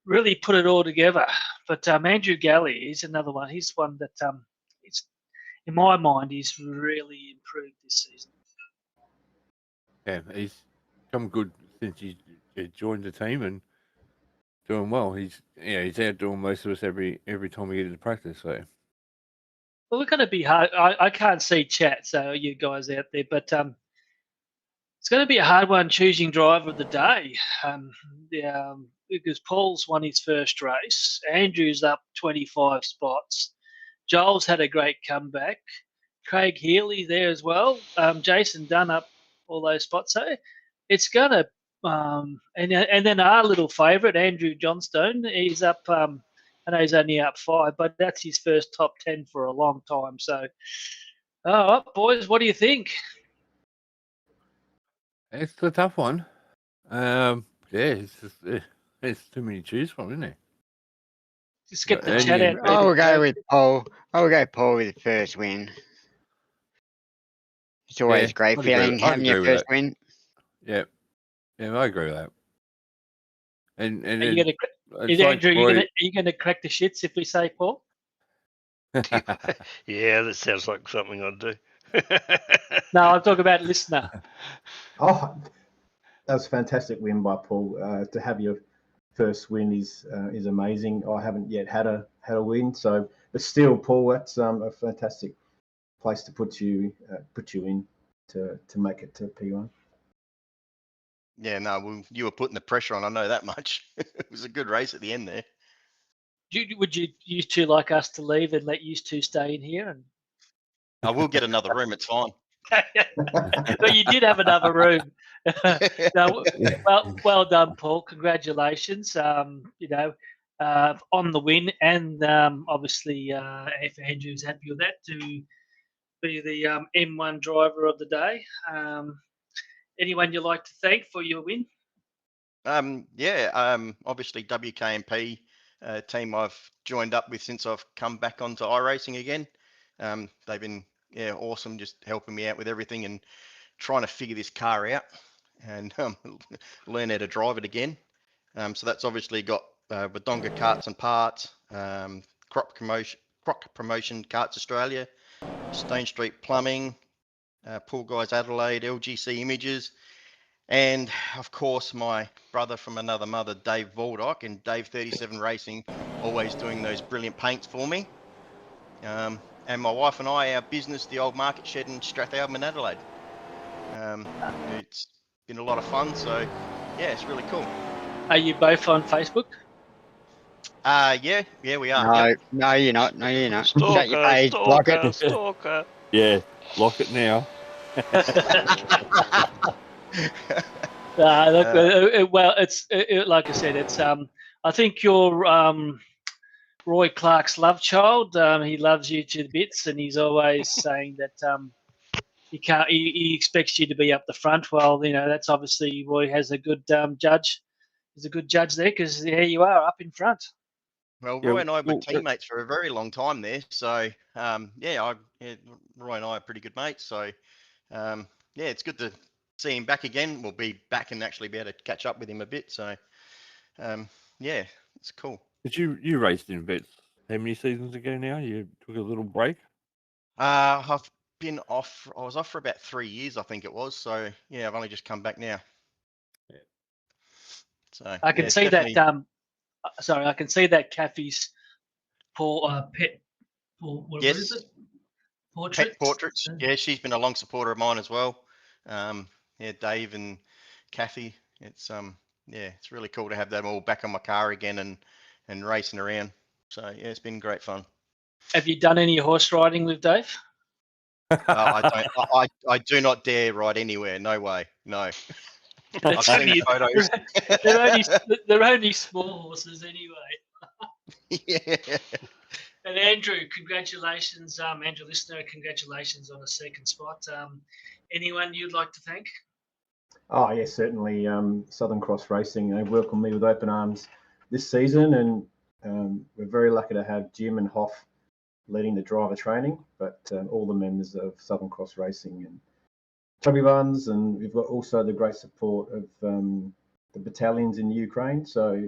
really put it all together. But Andrew Galley is another one. He's one that it's in my mind he's really improved this season. Yeah, he's come good since he joined the team and doing well. He's outdoing most of us every time we get into practice. So. Well, we're going to be hard. I can't see chat, so you guys out there, but it's going to be a hard one choosing driver of the day. Because Paul's won his first race, Andrew's up 25 spots, Joel's had a great comeback, Craig Healy there as well, Jason Dunn up all those spots. So it's going to, and then our little favourite, Andrew Johnstone, he's up. I know he's only up 5, but that's his first top 10 for a long time. So, boys, what do you think? It's a tough one. It's too many to choose from, isn't it? Just get the chat out. I will go with Paul. I will go Paul with the first win. It's always a great feeling having your first win. Yeah, I agree with that. And are you going to? Is Andrew, are you going to crack the shits if we say Paul? Yeah, that sounds like something I'd do. No, I'm talking about listener. Oh, that was a fantastic win by Paul. To have your first win is amazing. I haven't yet had a win, so but still, Paul, that's a fantastic place to put you in to make it to P1. Yeah, no, well, you were putting the pressure on. I know that much. It was a good race at the end there. Would you two like us to leave and let you two stay in here? And I will get another room. It's fine. But you did have another room. No, well done, Paul. Congratulations. On the win, and obviously, if Andrew's happy with that, to be the M1 driver of the day. Anyone you'd like to thank for your win? Obviously WKMP team I've joined up with since I've come back onto iRacing again. They've been awesome, just helping me out with everything and trying to figure this car out and learn how to drive it again. So that's obviously got Wodonga Karts and Parts, Croc Promotion Karts Australia, Stone Street Plumbing, Pool Guys Adelaide, LGC Images, and of course my brother from another mother, Dave Baldock, and Dave 37 Racing, always doing those brilliant paints for me. And my wife and I, our business, the Old Market Shed in Strathalbyn in Adelaide. It's been a lot of fun, so yeah, it's really cool. Are you both on Facebook? Yeah, we are. No, you're not. No, you're not. Stalker, Shut your page, block it. Stalker. Yeah, block it now. Look, well, it's like I said, it's I think your Roy Clark's love child. He loves you to bits, and he's always saying that he can't. He expects you to be up the front. Well, you know that's obviously Roy has a good judge. He's a good judge there because there you are up in front. Well, Yeah, Roy and I were well, teammates for a very long time there, so yeah, Roy and I are pretty good mates. So yeah, it's good to see him back again. We'll be back and actually be able to catch up with him a bit. So yeah, it's cool. But you raced in vets how many seasons ago now? You took a little break. I've been off. I was off for about 3 years, I think it was. So yeah, I've only just come back now. Yeah. So I yeah, can it's see definitely that. Sorry, I can see that Kathy's pet. What is yes. it? Portrait. Pet portraits. Yeah, she's been a long supporter of mine as well. Yeah, Dave and Kathy. It's yeah, it's really cool to have them all back on my car again and racing around. So yeah, it's been great fun. Have you done any horse riding with Dave? I don't. I do not dare ride anywhere. No way. No. I've It's seen only, photos. they're only small horses anyway. Yeah. And Andrew, congratulations, Andrew Listener, congratulations on a second spot. Anyone you'd like to thank? Oh, yes, certainly. Southern Cross Racing, they welcomed me with open arms this season, and we're very lucky to have Jim and Hoff leading the driver training, but all the members of Southern Cross Racing and Chubby Buns, and we've got also the great support of the battalions in Ukraine, so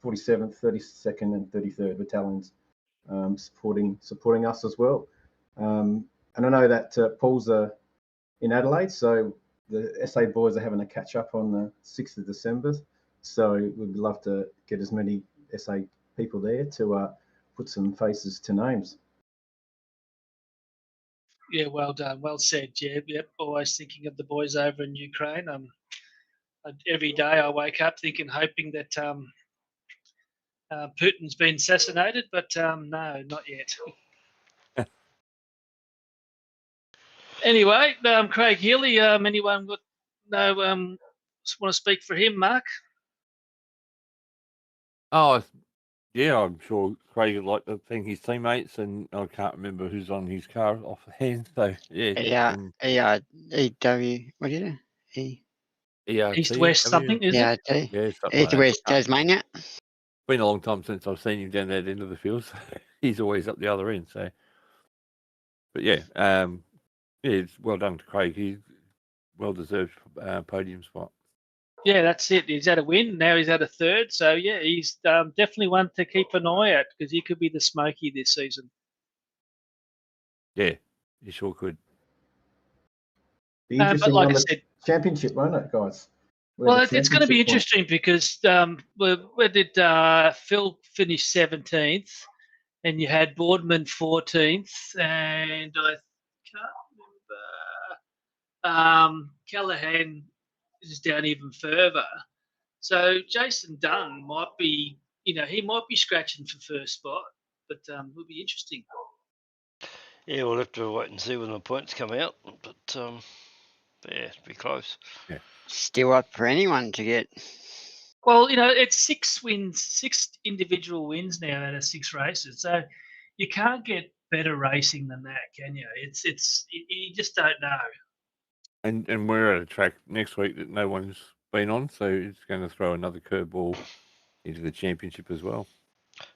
47th, 32nd, and 33rd battalions supporting us as well. And I know that Paul's in Adelaide, so the SA boys are having a catch up on the 6th of December. So we'd love to get as many SA people there to put some faces to names. Yeah, well done, well said, Jeb. Yep, always thinking of the boys over in Ukraine. Every day I wake up hoping that Putin's been assassinated, but no, not yet. Anyway, Craig Healy. Anyone got want to speak for him, Mark? Oh, yeah, I'm sure Craig would like to thank his teammates, and I can't remember who's on his car off the hand. So yeah, EW, what is it? ERT, East West something, is it? ERT. yeah, something like East that. West Tasmania. Been a long time since I've seen him down that end of the field. So he's always up the other end. So, but yeah, yeah, it's well done to Craig. He's well deserved podium spot. Yeah, that's it. He's had a win. Now he's had a third. So, yeah, he's definitely one to keep an eye out because he could be the smoky this season. Yeah, he sure could. Be interesting but like on I the said, championship, won't it, guys? well, it's going to be interesting because where did Phil finish 17th? And you had Boardman 14th. And I can't remember. Callahan is down even further. So Jason Dunn might be, he might be scratching for first spot, but will be interesting. Yeah, we'll have to wait and see when the points come out, but yeah, it'll be close. Yeah. Still up for anyone to get. Well, it's 6 wins, 6 individual wins now out of 6 races, so you can't get better racing than that, can you? You just don't know. And we're at a track next week that no one's been on, so it's going to throw another curveball into the championship as well.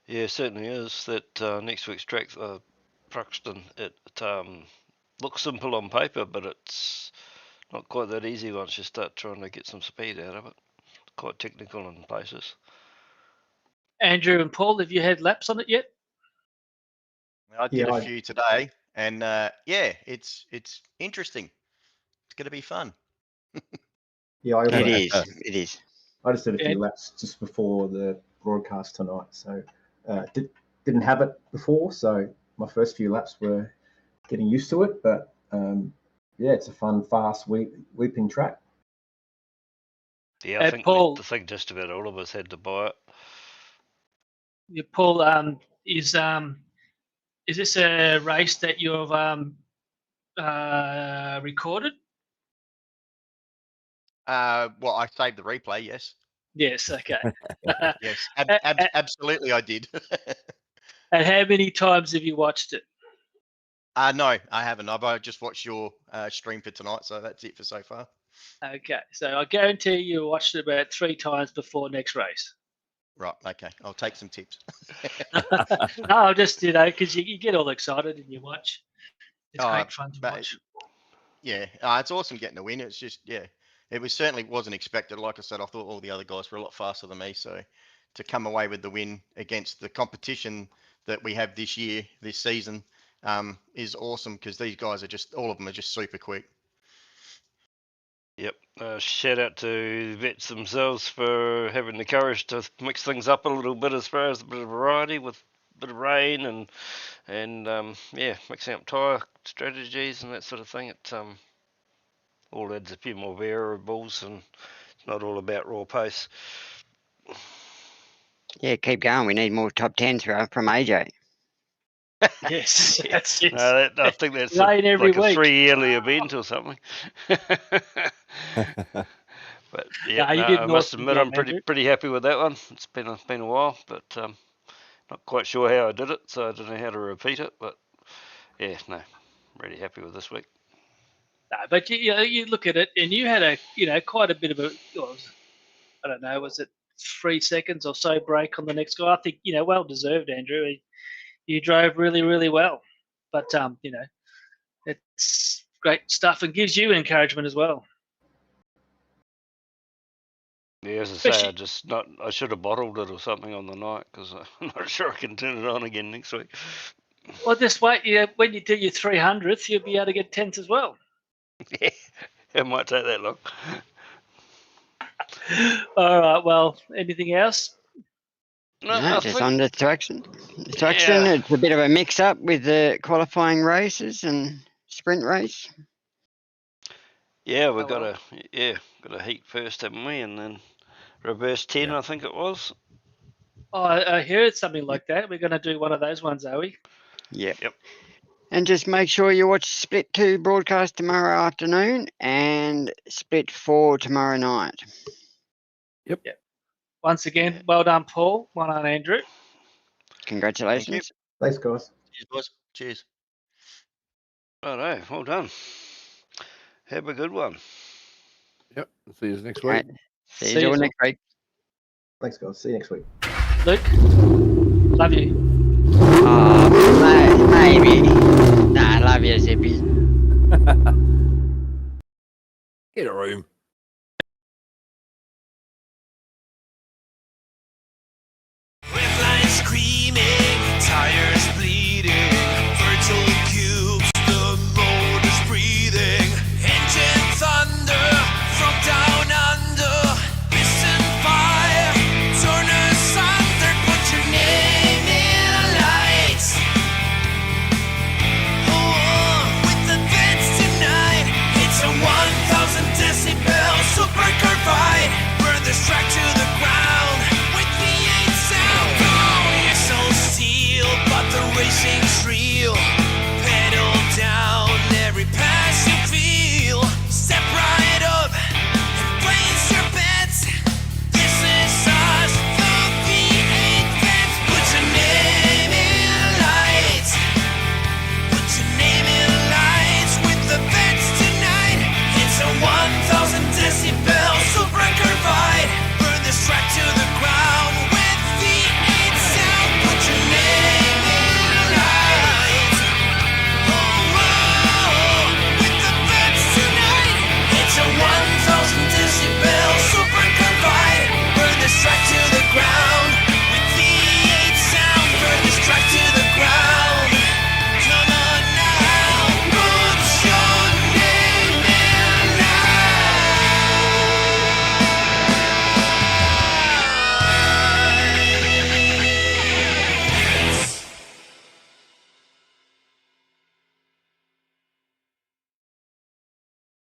Yeah, it certainly is. That next week's track, Truxton, it looks simple on paper, but it's not quite that easy once you start trying to get some speed out of it. It's quite technical in places. Andrew and Paul, have you had laps on it yet? I did a few today, and yeah, it's interesting. It's going to be fun. Yeah, It is. I just did a few laps just before the broadcast tonight, so didn't have it before, so my first few laps were getting used to it, but yeah, it's a fun, fast, weeping track. Yeah, I think Paul, I think just about all of us had to buy it. Yeah, Paul, is this a race that you've recorded? Well, I saved the replay. Yes. Yes. Okay. Yes. Absolutely, I did. And how many times have you watched it? No, I haven't. I've just watched your stream for tonight, so that's it for so far. Okay, so I guarantee you watched it about 3 times before next race. Right. Okay. I'll take some tips. No, just because you get all excited and you watch. It's Oh, great fun to but watch. Yeah, it's awesome getting the win. It's just, yeah, it was certainly wasn't expected. Like I said, I thought all the other guys were a lot faster than me. So to come away with the win against the competition that we have this year, this season, is awesome because these guys are just, all of them are just super quick. Yep. Shout out to the vets themselves for having the courage to mix things up a little bit as far as a bit of variety with a bit of rain and yeah, mixing up tyre strategies and that sort of thing. It all adds a few more variables and it's not all about raw pace. Yeah, keep going. We need more top 10s from AJ. Yes, that's it. I think that's Rain every like a week. 3-yearly event or something. But yeah, No, you did I an must awesome admit job, I'm Andrew. pretty happy with that one. It's been a while, but not quite sure how I did it, so I don't know how to repeat it. But yeah, no, really happy with this week. No, but you look at it, and you had quite a bit of I don't know, was it 3 seconds or so break on the next guy? I think well deserved, Andrew. You drove really, really well, but it's great stuff and gives you encouragement as well. Yeah, as I say, I should have bottled it or something on the night because I'm not sure I can turn it on again next week. Well, just wait. When you do your 300th, you'll be able to get 10s as well. Yeah, it might take that long. All right. Well, anything else? No, No, I just think, on the traction. Yeah. It's a bit of a mix-up with the qualifying races and sprint race. Yeah, we Oh, got well. a heat first, haven't we? And then reverse 10, Yeah. I think it was. Oh, I heard something like that. We're going to do one of those ones, are we? Yep. Yep. And just make sure you watch Split 2 broadcast tomorrow afternoon and Split 4 tomorrow night. Once again, well done, Paul. Well done, Andrew. Congratulations. Thanks, guys. Cheers, boys. Cheers. Righto, well done. Have a good one. Yep. See you next All week. right. See you all next week. Thanks, guys. See you next week. Luke, love you. Maybe. Nah, I love you, Zippy. Get a room.